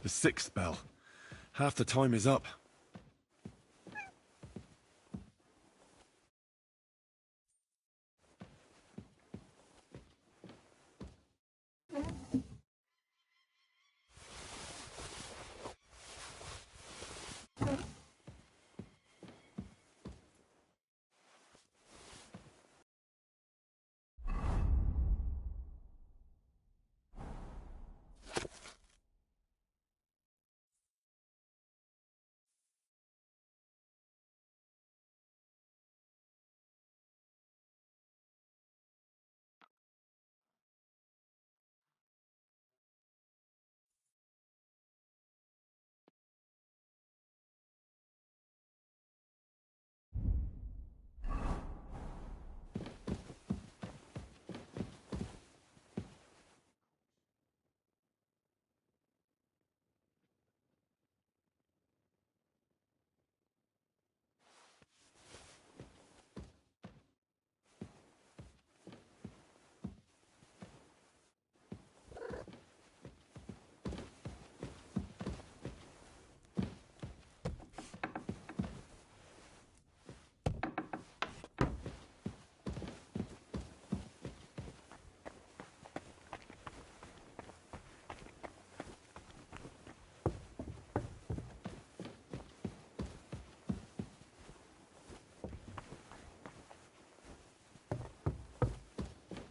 The 6th bell. Half the time is up.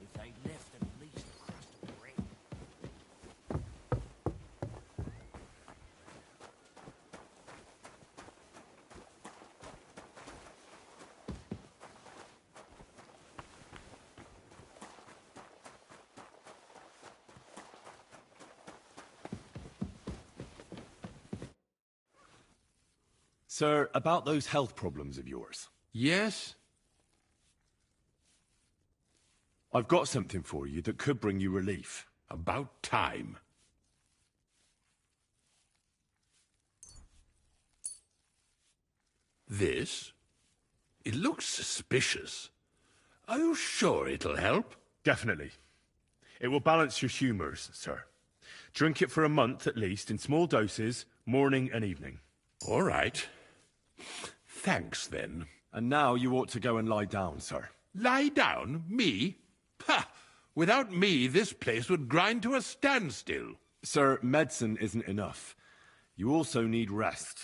If they left at least a crust of bread. Sir, about those health problems of yours. Yes? I've got something for you that could bring you relief. About time. This? It looks suspicious. Are you sure it'll help? Definitely. It will balance your humours, sir. Drink it for a month at least, in small doses, morning and evening. All right. Thanks, then. And now you ought to go and lie down, sir. Lie down? Me? Ha! Without me, this place would grind to a standstill. Sir, medicine isn't enough. You also need rest.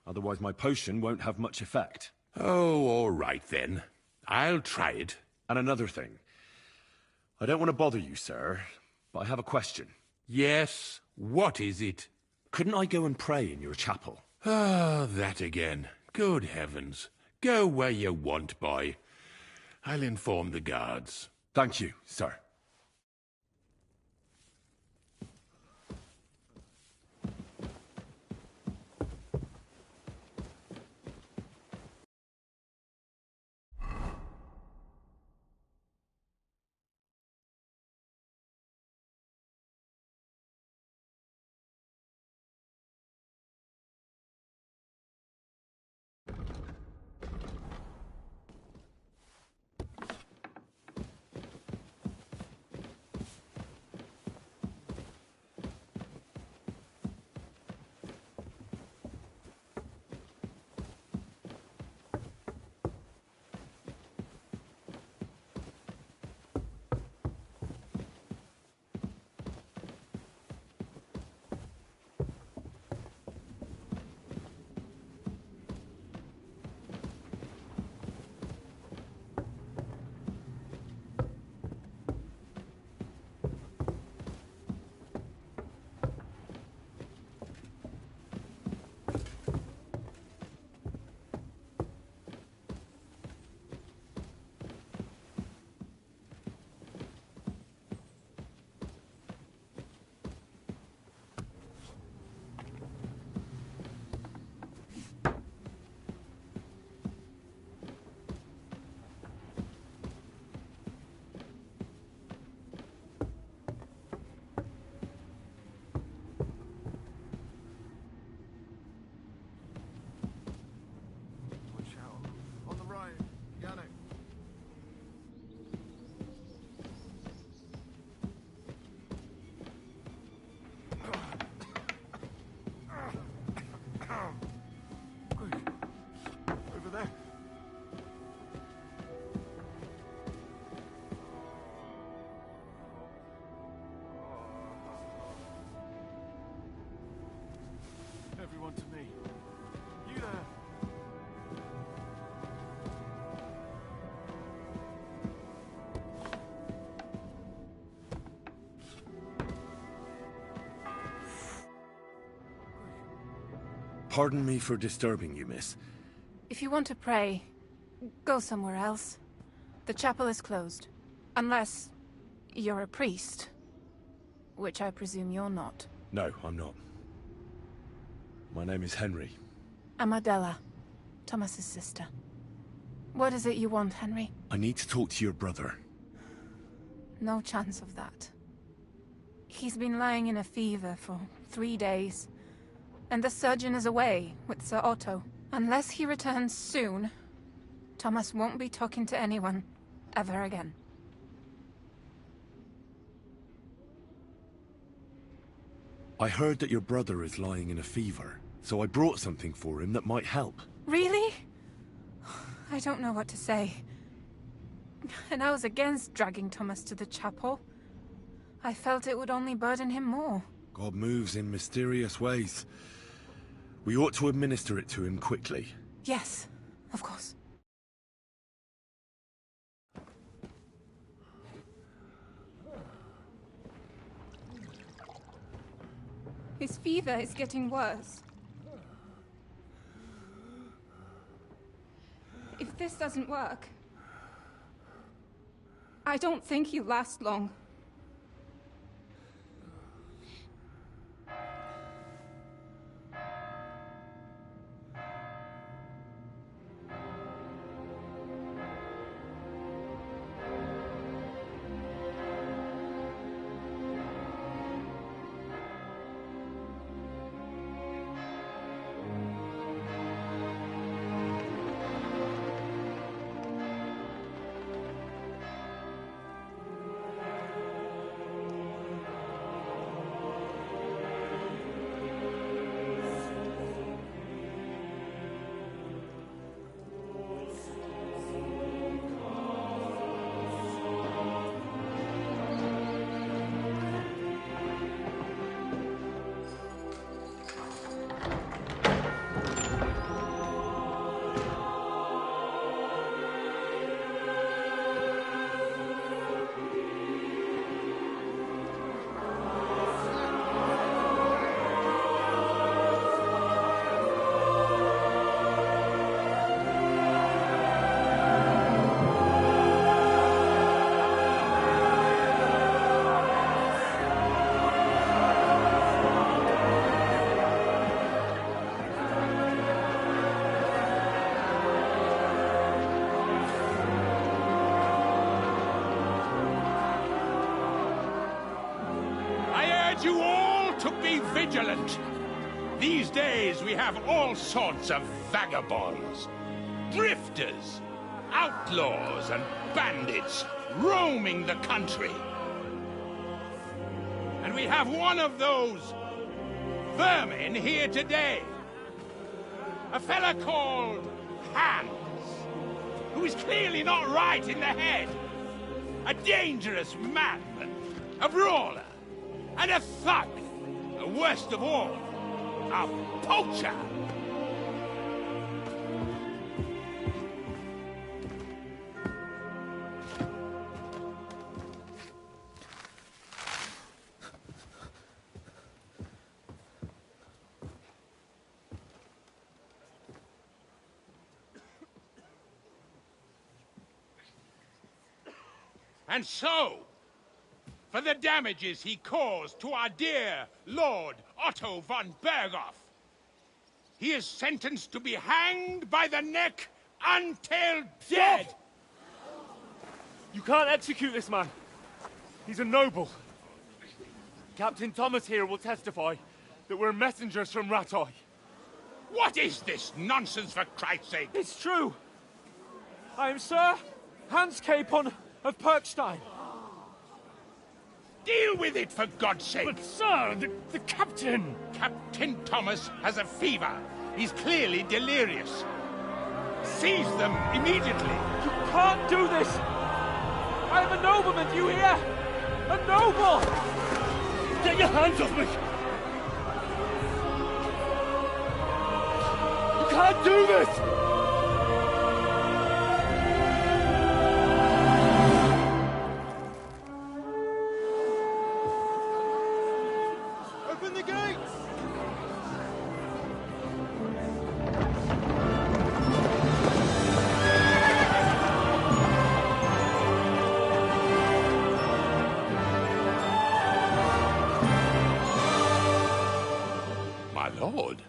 Otherwise my potion won't have much effect. Oh, all right then. I'll try it. And another thing. I don't want to bother you, sir, but I have a question. Yes? What is it? Couldn't I go and pray in your chapel? Ah, that again. Good heavens. Go where you want, boy. I'll inform the guards. Thank you, sir. anyone to me. You there? Pardon me for disturbing you, miss. If you want to pray, go somewhere else. The chapel is closed. Unless you're a priest. Which I presume you're not. No, I'm not. My name is Henry. I'm Adela, Thomas's sister. What is it you want, Henry? I need to talk to your brother. No chance of that. He's been lying in a fever for 3 days. And the surgeon is away with Sir Otto. Unless he returns soon, Thomas won't be talking to anyone ever again. I heard that your brother is lying in a fever, so I brought something for him that might help. Really? I don't know what to say. And I was against dragging Thomas to the chapel. I felt it would only burden him more. God moves in mysterious ways. We ought to administer it to him quickly. Yes, of course. His fever is getting worse. If this doesn't work, I don't think he'll last long. You all to be vigilant. These days we have all sorts of vagabonds, drifters, outlaws and bandits roaming the country. And we have one of those vermin here today. A fella called Hans, who is clearly not right in the head. A dangerous madman, a brawler, and a thug, the worst of all, a poacher. And so, for the damages he caused to our dear Lord Otto von Berghoff, he is sentenced to be hanged by the neck until dead. You can't execute this man. He's a noble. Captain Thomas here will testify that we're messengers from Rattay. What is this nonsense, for Christ's sake? It's true. I am Sir Hans Capon of Perkstein. Deal with it, for God's sake! But, sir, the captain... Captain Thomas has a fever. He's clearly delirious. Seize them immediately. You can't do this! I am a nobleman, do you hear? A noble! Get your hands off me! can't do this! Open the gates! My lord.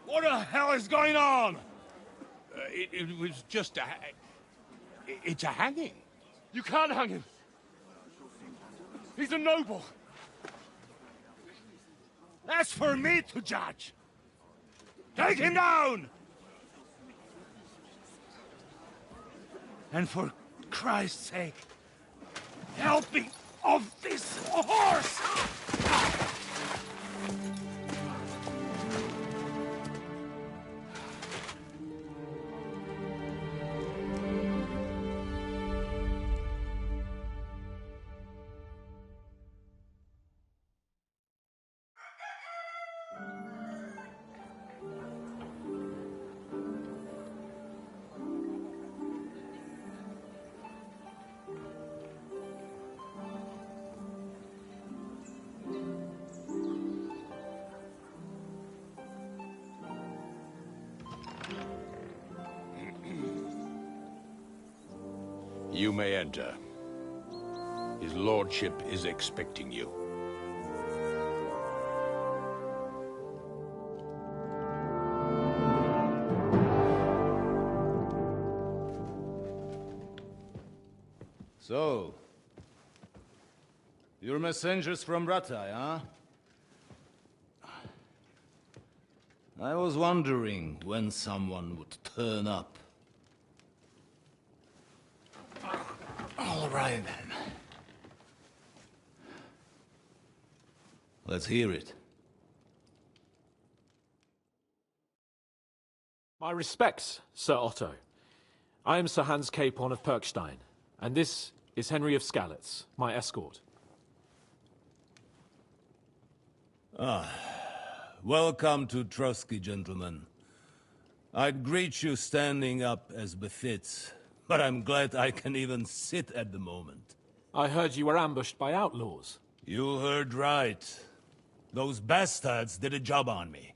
What the hell is going on? It was just a... It's a hanging. You can't hang him. He's a noble. That's for me to judge. Take him down! And for Christ's sake, help me off this horse! You may enter. His lordship is expecting you. So, you're messengers from Rattay, huh? I was wondering when someone would turn up. All right, then. Let's hear it. My respects, Sir Otto. I am Sir Hans Capon of Perkstein, and this is Henry of Skalitz, my escort. Welcome to Trotsky, gentlemen. I'd greet you standing up as befits, but I'm glad I can even sit at the moment. I heard you were ambushed by outlaws. You heard right. Those bastards did a job on me.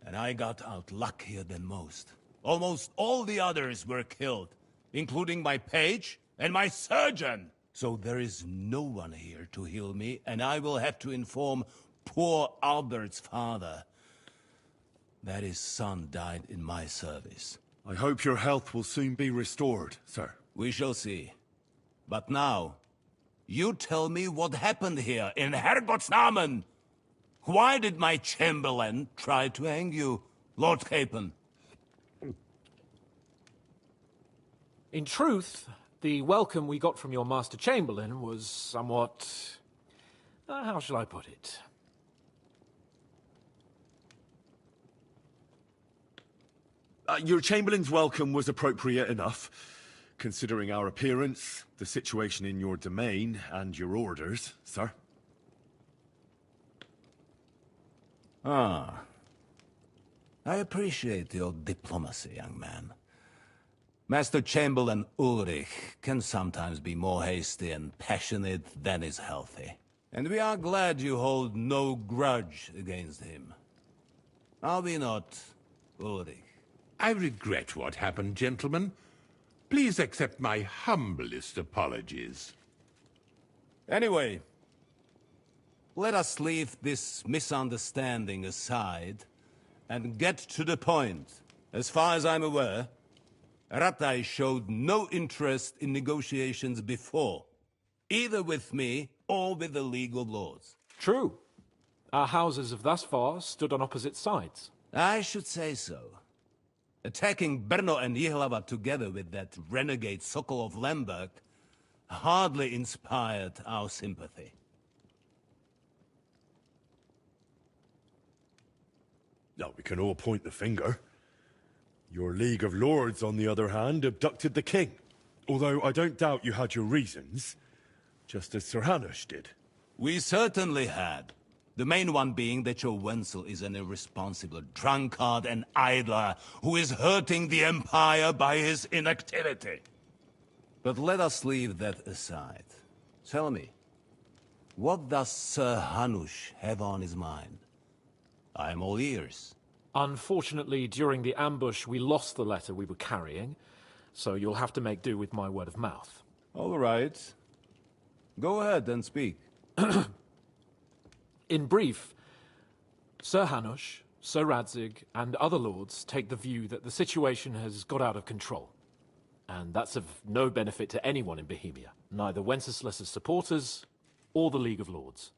And I got out luckier than most. Almost all the others were killed, including my page and my surgeon. So there is no one here to heal me, and I will have to inform poor Albert's father that his son died in my service. I hope your health will soon be restored, sir. We shall see. But now, you tell me what happened here in Herrgottsnamen. Why did my chamberlain try to hang you, Lord Capon? In truth, the welcome we got from your Master Chamberlain was somewhat... how shall I put it? Your Chamberlain's welcome was appropriate enough, considering our appearance, the situation in your domain, and your orders, sir. I appreciate your diplomacy, young man. Master Chamberlain Ulrich can sometimes be more hasty and passionate than is healthy. And we are glad you hold no grudge against him. Are we not, Ulrich? I regret what happened, gentlemen. Please accept my humblest apologies. Anyway, let us leave this misunderstanding aside and get to the point. As far as I'm aware, Rattay showed no interest in negotiations before, either with me or with the League of Lords. True. Our houses have thus far stood on opposite sides. I should say so. Attacking Brno and Jihlava together with that renegade Sokol of Lemberg hardly inspired our sympathy. No, we can all point the finger. Your League of Lords, on the other hand, abducted the king. Although I don't doubt you had your reasons, just as Sir Hanush did. We certainly had. The main one being that your Wenzel is an irresponsible drunkard and idler who is hurting the Empire by his inactivity. But let us leave that aside. Tell me, what does Sir Hanush have on his mind? I am all ears. Unfortunately, during the ambush, we lost the letter we were carrying, so you'll have to make do with my word of mouth. All right. Go ahead and speak. In brief, Sir Hanush, Sir Radzig, and other lords take the view that the situation has got out of control. And that's of no benefit to anyone in Bohemia, neither Wenceslas's supporters or the League of Lords.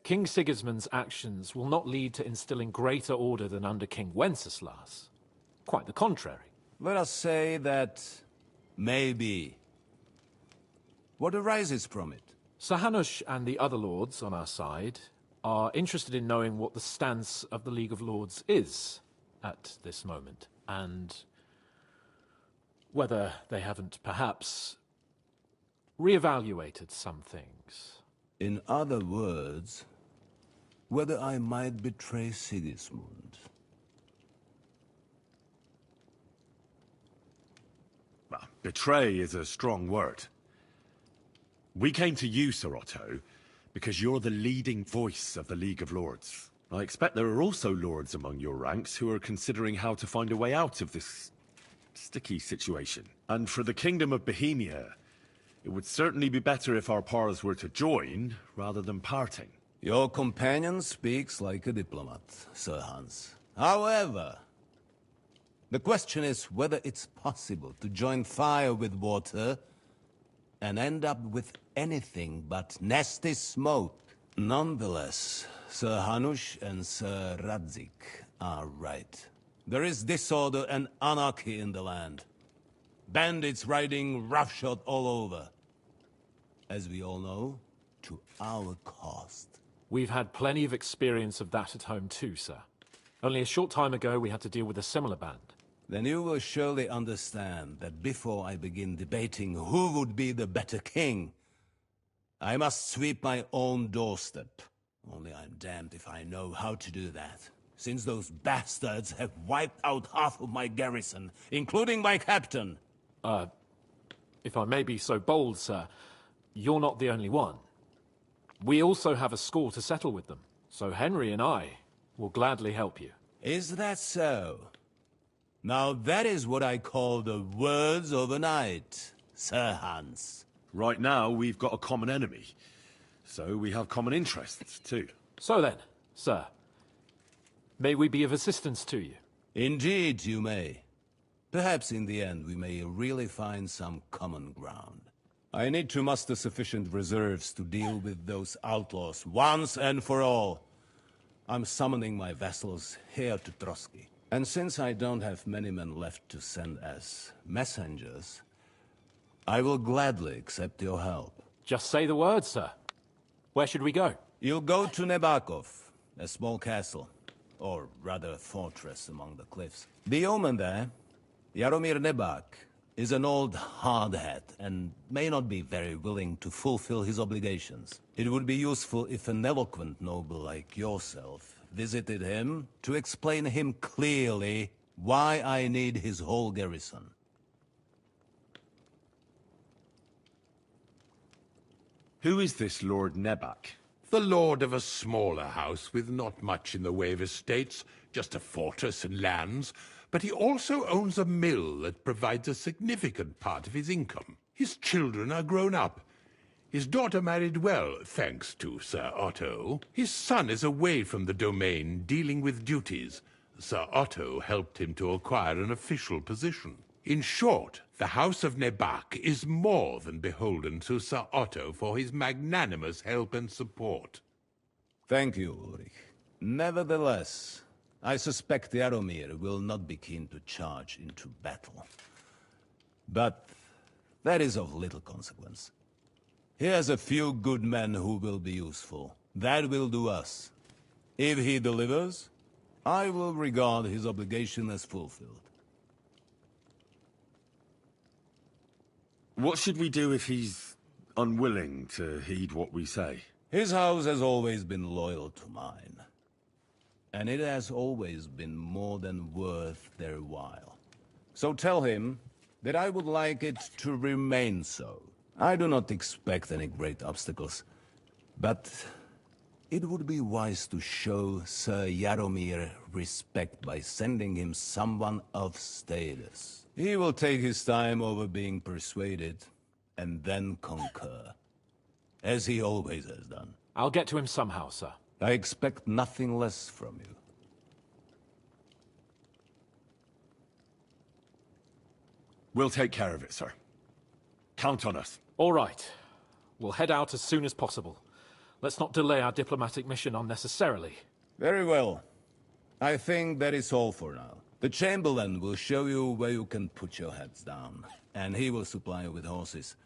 King Sigismund's actions will not lead to instilling greater order than under King Wenceslas. Quite the contrary. Let us say that maybe. What arises from it? Sir Hanush and the other lords on our side are interested in knowing what the stance of the League of Lords is at this moment, and whether they haven't perhaps reevaluated some things. In other words, whether I might betray Sigismund. Well, betray is a strong word. We came to you, Sir Otto, because you're the leading voice of the League of Lords. I expect there are also lords among your ranks who are considering how to find a way out of this sticky situation. And for the Kingdom of Bohemia, it would certainly be better if our paths were to join, rather than parting. Your companion speaks like a diplomat, Sir Hans. However, the question is whether it's possible to join fire with water and end up with anything but nasty smoke. Nonetheless, Sir Hanush and Sir Radzig are right. There is disorder and anarchy in the land. Bandits riding roughshod all over. As we all know, to our cost. We've had plenty of experience of that at home too, sir. Only a short time ago we had to deal with a similar band. Then you will surely understand that before I begin debating who would be the better king, I must sweep my own doorstep. Only I'm damned if I know how to do that, since those bastards have wiped out half of my garrison, including my captain. If I may be so bold, sir, you're not the only one. We also have a score to settle with them, so Henry and I will gladly help you. Is that so? Now that is what I call the words of a knight, Sir Hans. Right now, we've got a common enemy, so we have common interests, too. So then, sir, may we be of assistance to you? Indeed, you may. Perhaps in the end we may really find some common ground. I need to muster sufficient reserves to deal with those outlaws once and for all. I'm summoning my vassals here to Trotsky. And since I don't have many men left to send as messengers, I will gladly accept your help. Just say the word, sir. Where should we go? You'll go to Nebakov, a small castle, or rather a fortress among the cliffs. The yeoman there, Jaromir Nebak, is an old hardhat and may not be very willing to fulfill his obligations. It would be useful if an eloquent noble like yourself visited him to explain him clearly why I need his whole garrison. Who is this Lord Nebak? The lord of a smaller house with not much in the way of estates, just a fortress and lands, but he also owns a mill that provides a significant part of his income. His children are grown up. His daughter married well, thanks to Sir Otto. His son is away from the domain, dealing with duties. Sir Otto helped him to acquire an official position. In short, the House of Nebak is more than beholden to Sir Otto for his magnanimous help and support. Thank you, Ulrich. Nevertheless, I suspect Jaromir will not be keen to charge into battle. But that is of little consequence. He has a few good men who will be useful. That will do us. If he delivers, I will regard his obligation as fulfilled. What should we do if he's unwilling to heed what we say? His house has always been loyal to mine. And it has always been more than worth their while. So tell him that I would like it to remain so. I do not expect any great obstacles, but it would be wise to show Sir Jaromir respect by sending him someone of status. He will take his time over being persuaded, and then concur. As he always has done. I'll get to him somehow, sir. I expect nothing less from you. We'll take care of it, sir. Count on us. All right. We'll head out as soon as possible. Let's not delay our diplomatic mission unnecessarily. Very well. I think that is all for now. The Chamberlain will show you where you can put your heads down, and he will supply you with horses.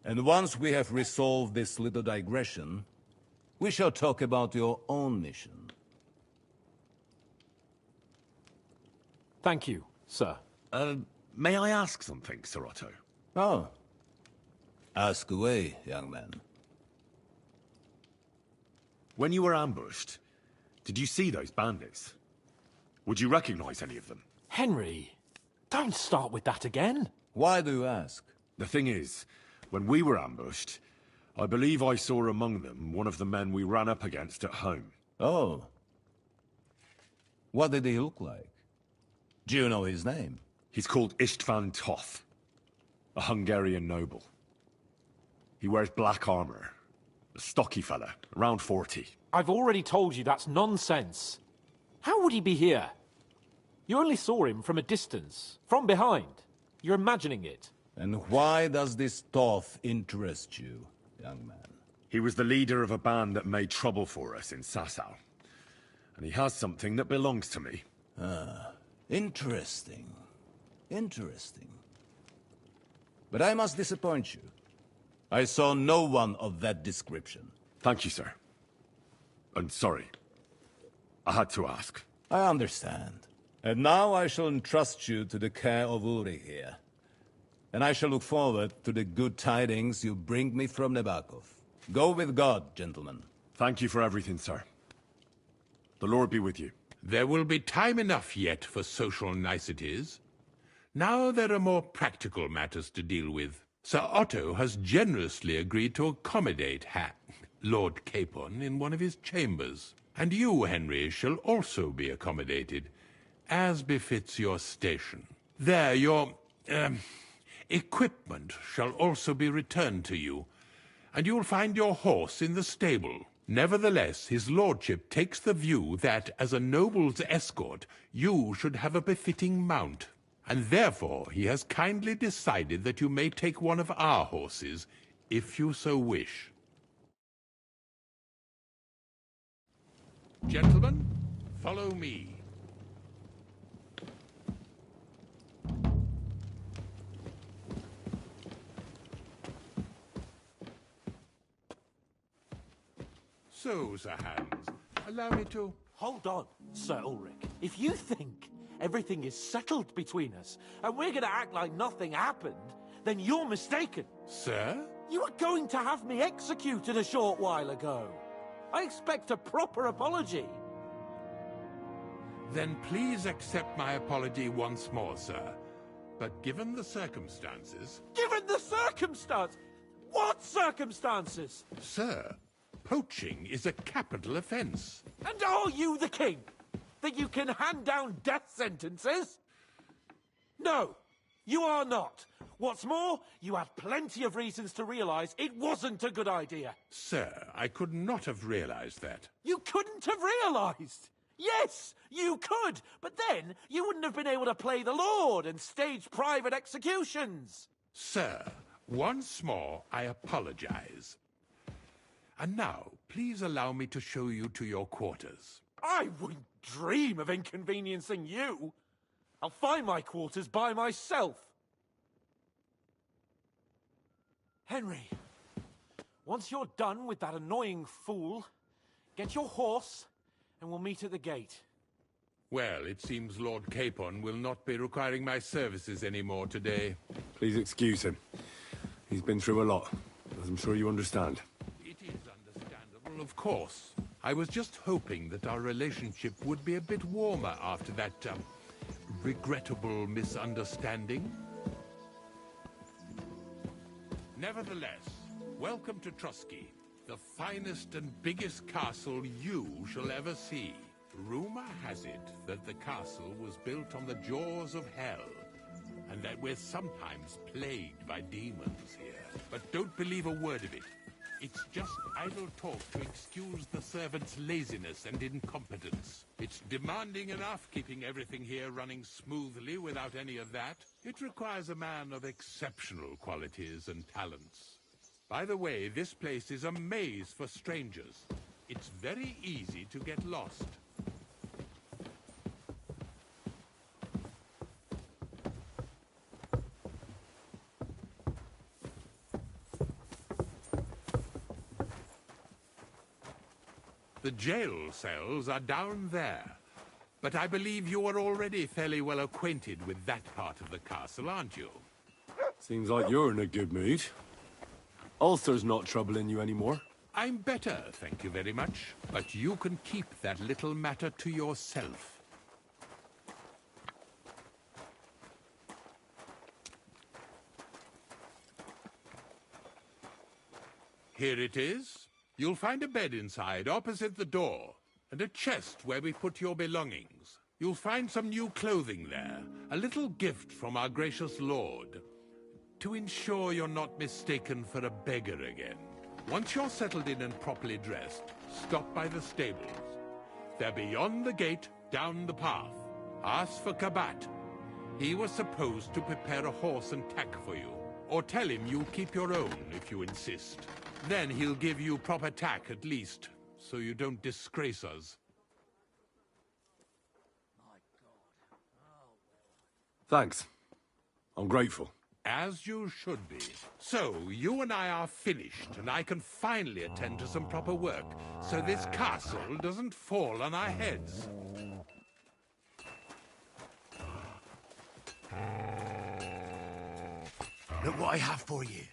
And once we have resolved this little digression, we shall talk about your own mission. Thank you, sir. May I ask something, Sir Otto? Oh. Ask away, young man. When you were ambushed, did you see those bandits? Would you recognize any of them? Henry, don't start with that again. Why do you ask? The thing is, when we were ambushed, I believe I saw among them one of the men we ran up against at home. Oh. What did he look like? Do you know his name? He's called István Toth, a Hungarian noble. He wears black armor. A stocky fella, around 40. I've already told you that's nonsense. How would he be here? You only saw him from a distance, from behind. You're imagining it. And why does this Toth interest you, young man? He was the leader of a band that made trouble for us in Sasau. And he has something that belongs to me. Ah, interesting. Interesting. But I must disappoint you. I saw no one of that description. Thank you, sir. I'm sorry. I had to ask. I understand. And now I shall entrust you to the care of Uri here. And I shall look forward to the good tidings you bring me from Nebakov. Go with God, gentlemen. Thank you for everything, sir. The Lord be with you. There will be time enough yet for social niceties. Now there are more practical matters to deal with. Sir Otto has generously agreed to accommodate Lord Capon in one of his chambers. And you, Henry, shall also be accommodated, as befits your station. There, your, equipment shall also be returned to you, and you'll find your horse in the stable. Nevertheless, his lordship takes the view that, as a noble's escort, you should have a befitting mount. And therefore he has kindly decided that you may take one of our horses, if you so wish. Gentlemen, follow me. So, Sir Hans, allow me to... Hold on, Sir Ulrich. If you think everything is settled between us, and we're gonna act like nothing happened, then you're mistaken. Sir? You were going to have me executed a short while ago. I expect a proper apology. Then please accept my apology once more, sir. But given the circumstances... Given the circumstance? What circumstances? Sir, poaching is a capital offense. And are you the king? That you can hand down death sentences? No, you are not. What's more, you had plenty of reasons to realize it wasn't a good idea. Sir, I could not have realized that. You couldn't have realized? Yes, you could, but then you wouldn't have been able to play the Lord and stage private executions. Sir, once more, I apologize. And now, please allow me to show you to your quarters. I wouldn't dream of inconveniencing you. I'll find my quarters by myself. Henry, once you're done with that annoying fool, get your horse and we'll meet at the gate. Well, it seems Lord Capon will not be requiring my services anymore today. Please excuse him. He's been through a lot, as I'm sure you understand. It is understandable. of course. I was just hoping that our relationship would be a bit warmer after that, regrettable misunderstanding. Nevertheless, welcome to Trusky, the finest and biggest castle you shall ever see. Rumor has it that the castle was built on the jaws of hell, and that we're sometimes plagued by demons here. But don't believe a word of it. It's just idle talk to excuse the servants' laziness and incompetence. It's demanding enough keeping everything here running smoothly without any of that. It requires a man of exceptional qualities and talents. By the way, this place is a maze for strangers. It's very easy to get lost. The jail cells are down there. But I believe you are already fairly well acquainted with that part of the castle, aren't you? Seems like you're in a good mood. Ulcer's not troubling you anymore. I'm better, thank you very much. But you can keep that little matter to yourself. Here it is. You'll find a bed inside, opposite the door, and a chest where we put your belongings. You'll find some new clothing there, a little gift from our gracious lord, to ensure you're not mistaken for a beggar again. Once you're settled in and properly dressed, stop by the stables. They're beyond the gate, down the path. Ask for Kabat. He was supposed to prepare a horse and tack for you, or tell him you'll keep your own if you insist. Then he'll give you proper tack at least, so you don't disgrace us. Thanks. I'm grateful. As you should be. So, you and I are finished, and I can finally attend to some proper work, so this castle doesn't fall on our heads. Look what I have for you.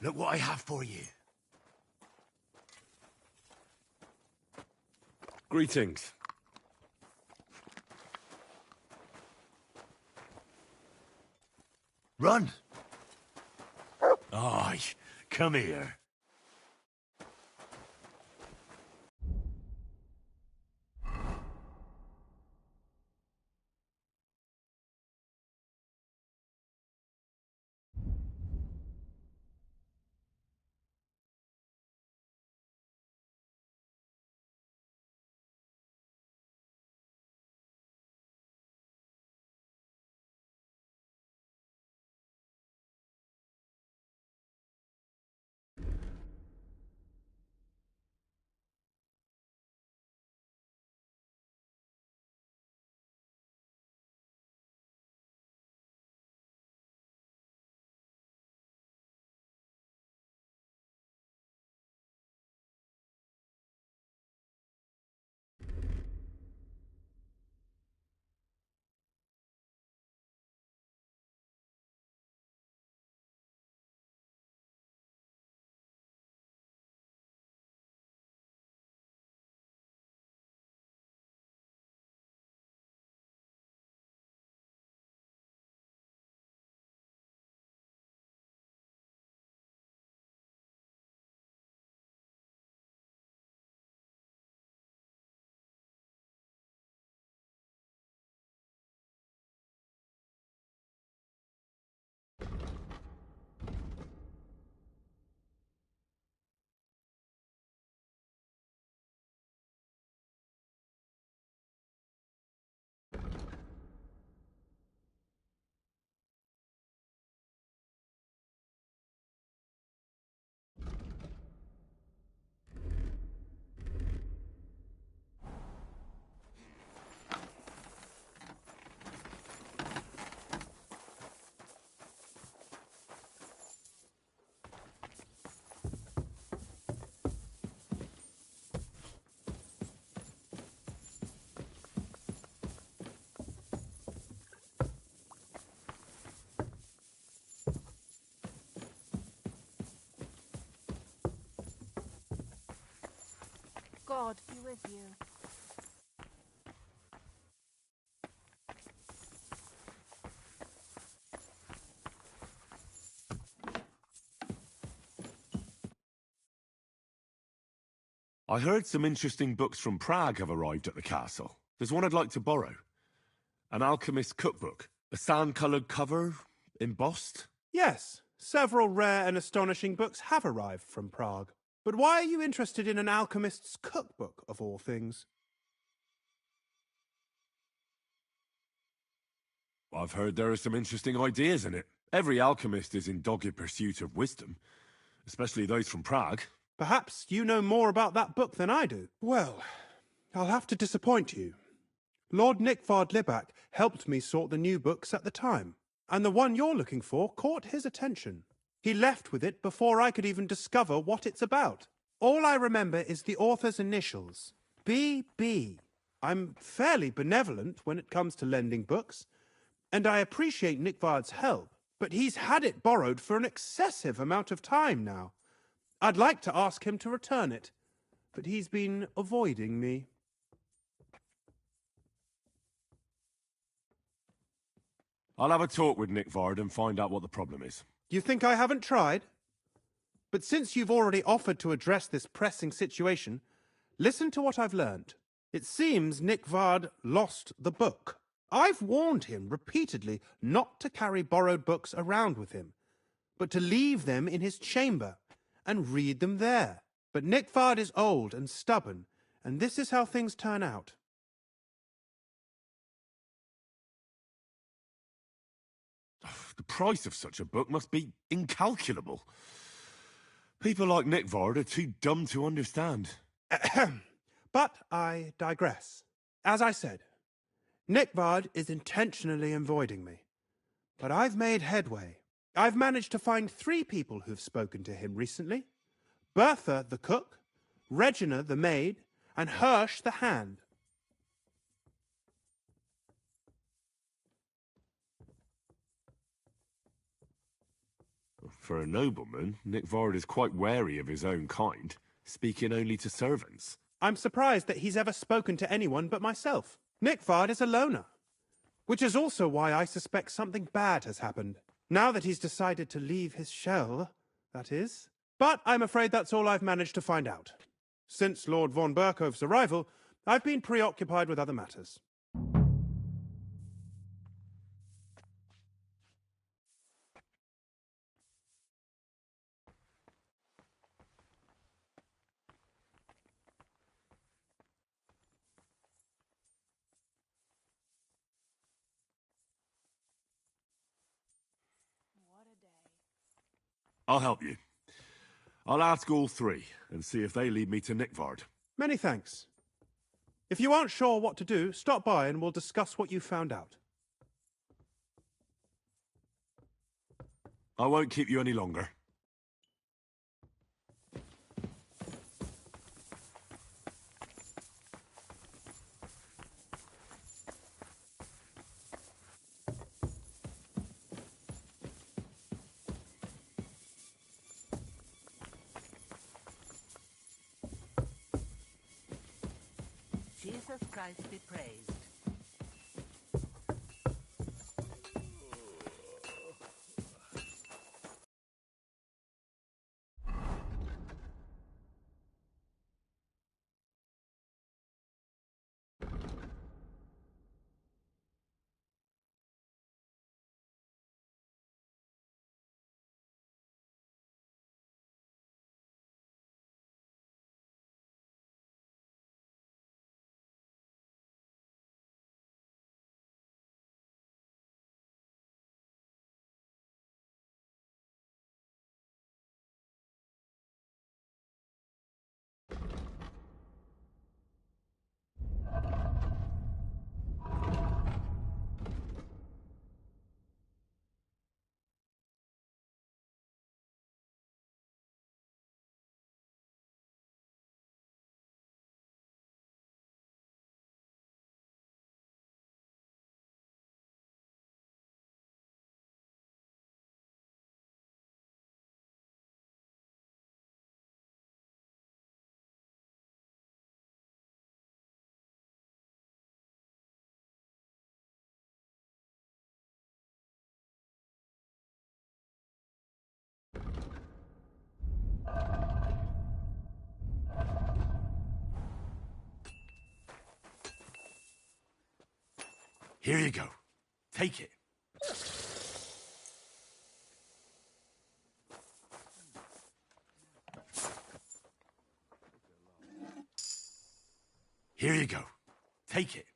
Look what I have for you. Greetings. Run! Aye, come here. God be with you. I heard some interesting books from Prague have arrived at the castle. There's one I'd like to borrow. An alchemist's cookbook. A sand-coloured cover, embossed. Yes, several rare and astonishing books have arrived from Prague. But why are you interested in an alchemist's cookbook, of all things? I've heard there are some interesting ideas in it. Every alchemist is in dogged pursuit of wisdom, especially those from Prague. Perhaps you know more about that book than I do. Well, I'll have to disappoint you. Lord Nickvard Libak helped me sort the new books at the time, and the one you're looking for caught his attention. He left with it before I could even discover what it's about. All I remember is the author's initials, B.B. I'm fairly benevolent when it comes to lending books, and I appreciate Nickvard's help, but he's had it borrowed for an excessive amount of time now. I'd like to ask him to return it, but he's been avoiding me. I'll have a talk with Nickvard and find out what the problem is. You think I haven't tried? But since you've already offered to address this pressing situation, listen to what I've learned. It seems Nickvard lost the book. I've warned him repeatedly not to carry borrowed books around with him, but to leave them in his chamber and read them there. But Nickvard is old and stubborn, and this is how things turn out. The price of such a book must be incalculable. People like Nickvard are too dumb to understand. But I digress. As I said, Nickvard is intentionally avoiding me. But I've made headway. I've managed to find 3 people who've spoken to him recently. Bertha, the cook, Regina, the maid, and Hirsch, the hand. for a nobleman, Nickvard is quite wary of his own kind, speaking only to servants. I'm surprised that he's ever spoken to anyone but myself. Nickvard is a loner, which is also why I suspect something bad has happened. Now that he's decided to leave his shell, that is. But I'm afraid that's all I've managed to find out. Since Lord von Berkove's arrival, I've been preoccupied with other matters. I'll help you. I'll ask all three and see if they lead me to Nickvard. Many thanks. If you aren't sure what to do, stop by and we'll discuss what you found out. I won't keep you any longer. Jesus Christ be praised. Here you go. Take it. Here you go. Take it.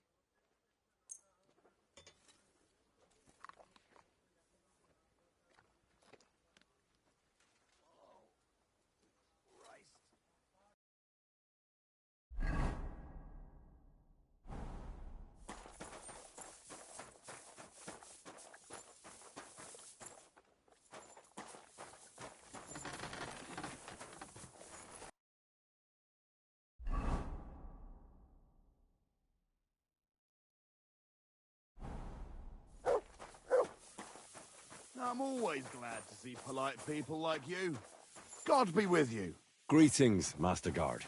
I'm always glad to see polite people like you. God be with you. Greetings, Master Guard.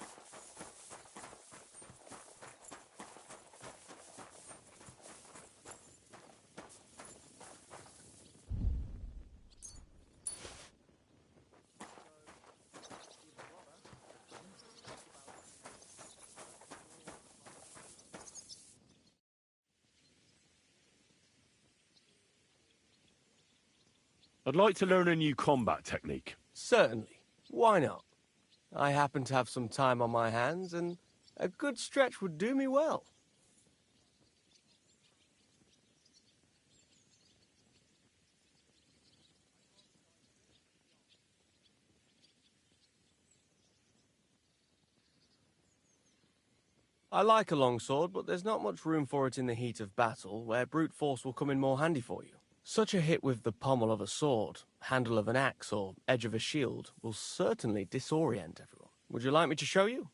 I'd like to learn a new combat technique. Certainly. Why not? I happen to have some time on my hands, and a good stretch would do me well. I like a longsword, but there's not much room for it in the heat of battle, where brute force will come in more handy for you. Such a hit with the pommel of a sword, handle of an axe, or edge of a shield will certainly disorient everyone. Would you like me to show you?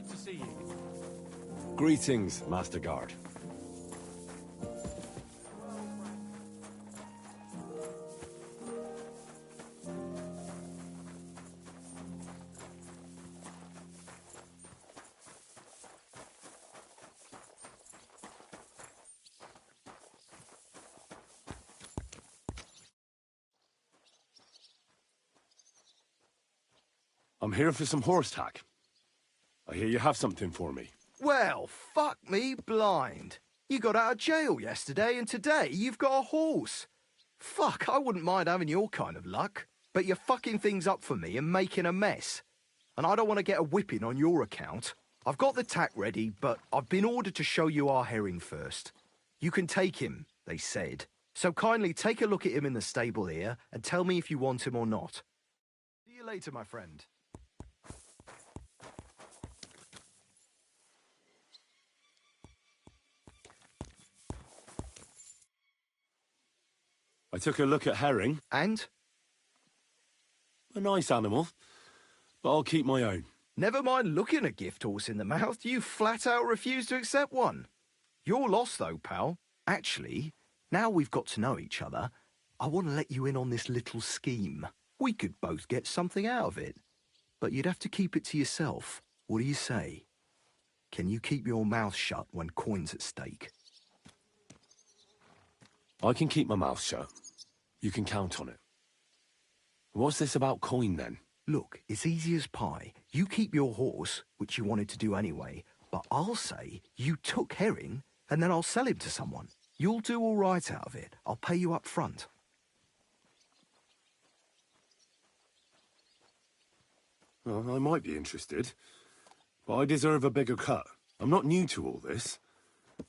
Good to see you. Greetings, Master Guard. I'm here for some horse tack. I hear you have something for me. Well, fuck me blind. You got out of jail yesterday, and today you've got a horse. Fuck, I wouldn't mind having your kind of luck. But you're fucking things up for me and making a mess. And I don't want to get a whipping on your account. I've got the tack ready, but I've been ordered to show you our herring first. You can take him, they said. So kindly take a look at him in the stable here and tell me if you want him or not. See you later, my friend. I took a look at herring. And? A nice animal, but I'll keep my own. Never mind looking a gift horse in the mouth, you flat out refuse to accept one. You're lost though, pal. Actually, now we've got to know each other, I want to let you in on this little scheme. We could both get something out of it. But you'd have to keep it to yourself. What do you say? Can you keep your mouth shut when coin's at stake? I can keep my mouth shut. You can count on it. What's this about coin, then? Look, it's easy as pie. You keep your horse, which you wanted to do anyway, but I'll say you took herring, and then I'll sell him to someone. You'll do all right out of it. I'll pay you up front. Well, I might be interested, but I deserve a bigger cut. I'm not new to all this,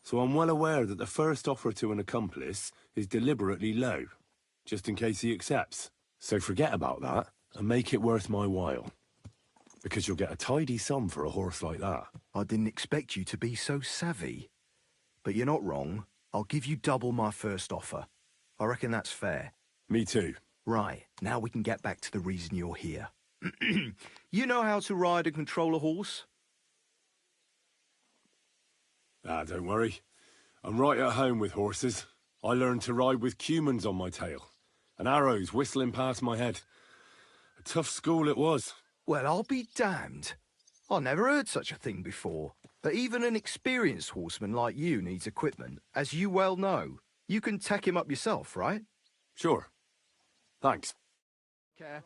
so I'm well aware that the first offer to an accomplice is deliberately low, just in case he accepts. So forget about that, and make it worth my while. Because you'll get a tidy sum for a horse like that. I didn't expect you to be so savvy. But you're not wrong. I'll give you double my first offer. I reckon that's fair. Me too. Right, now we can get back to the reason you're here. You know how to ride and control a horse? Ah, don't worry. I'm right at home with horses. I learned to ride with cumans on my tail, and arrows whistling past my head. A tough school it was. Well, I'll be damned. I never heard such a thing before. But even an experienced horseman like you needs equipment, as you well know. You can tack him up yourself, right? Sure. Thanks. Care.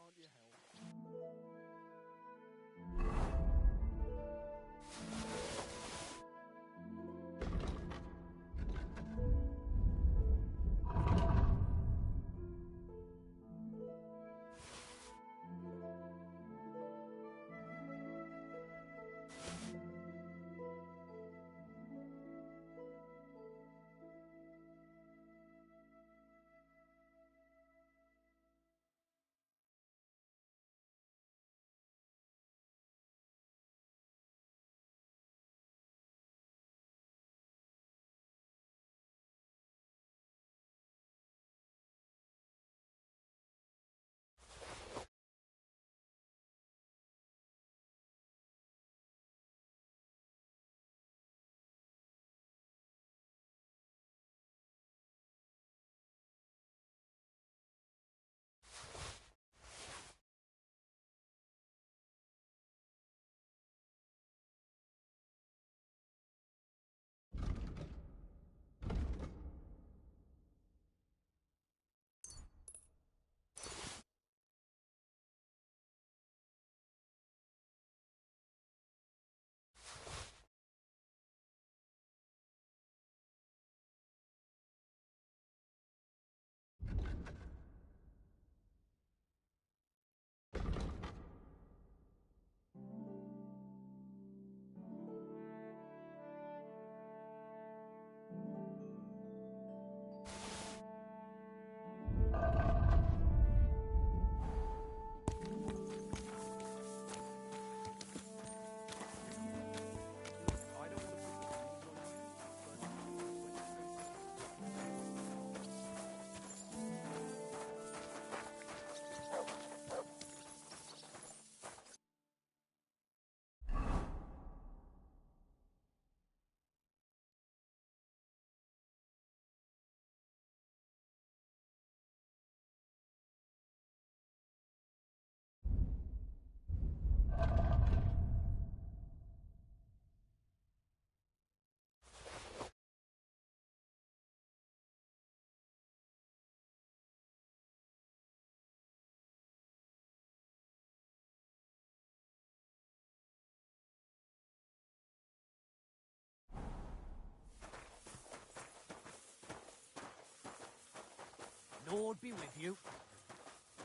Lord be with you.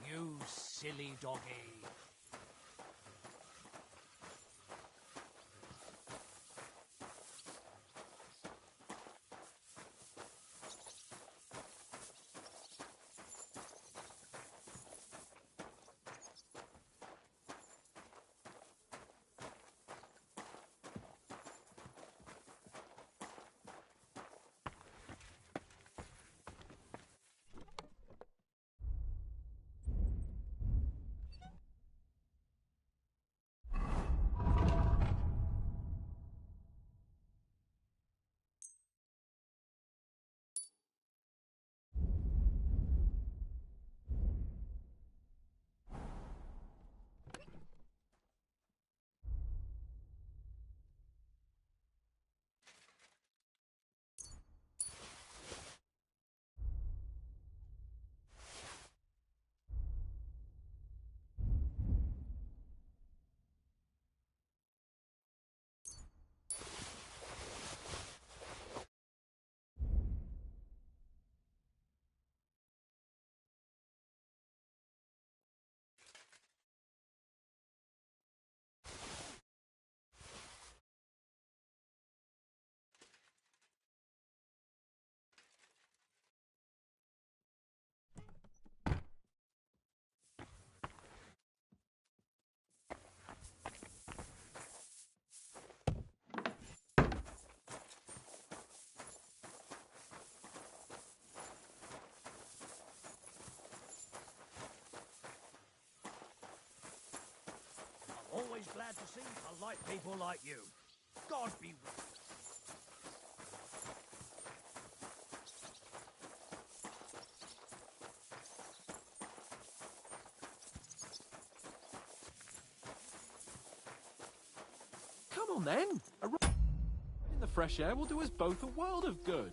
You silly doggy. Always glad to see polite people like you. God be with you. Come on then. A run in the fresh air will do us both a world of good.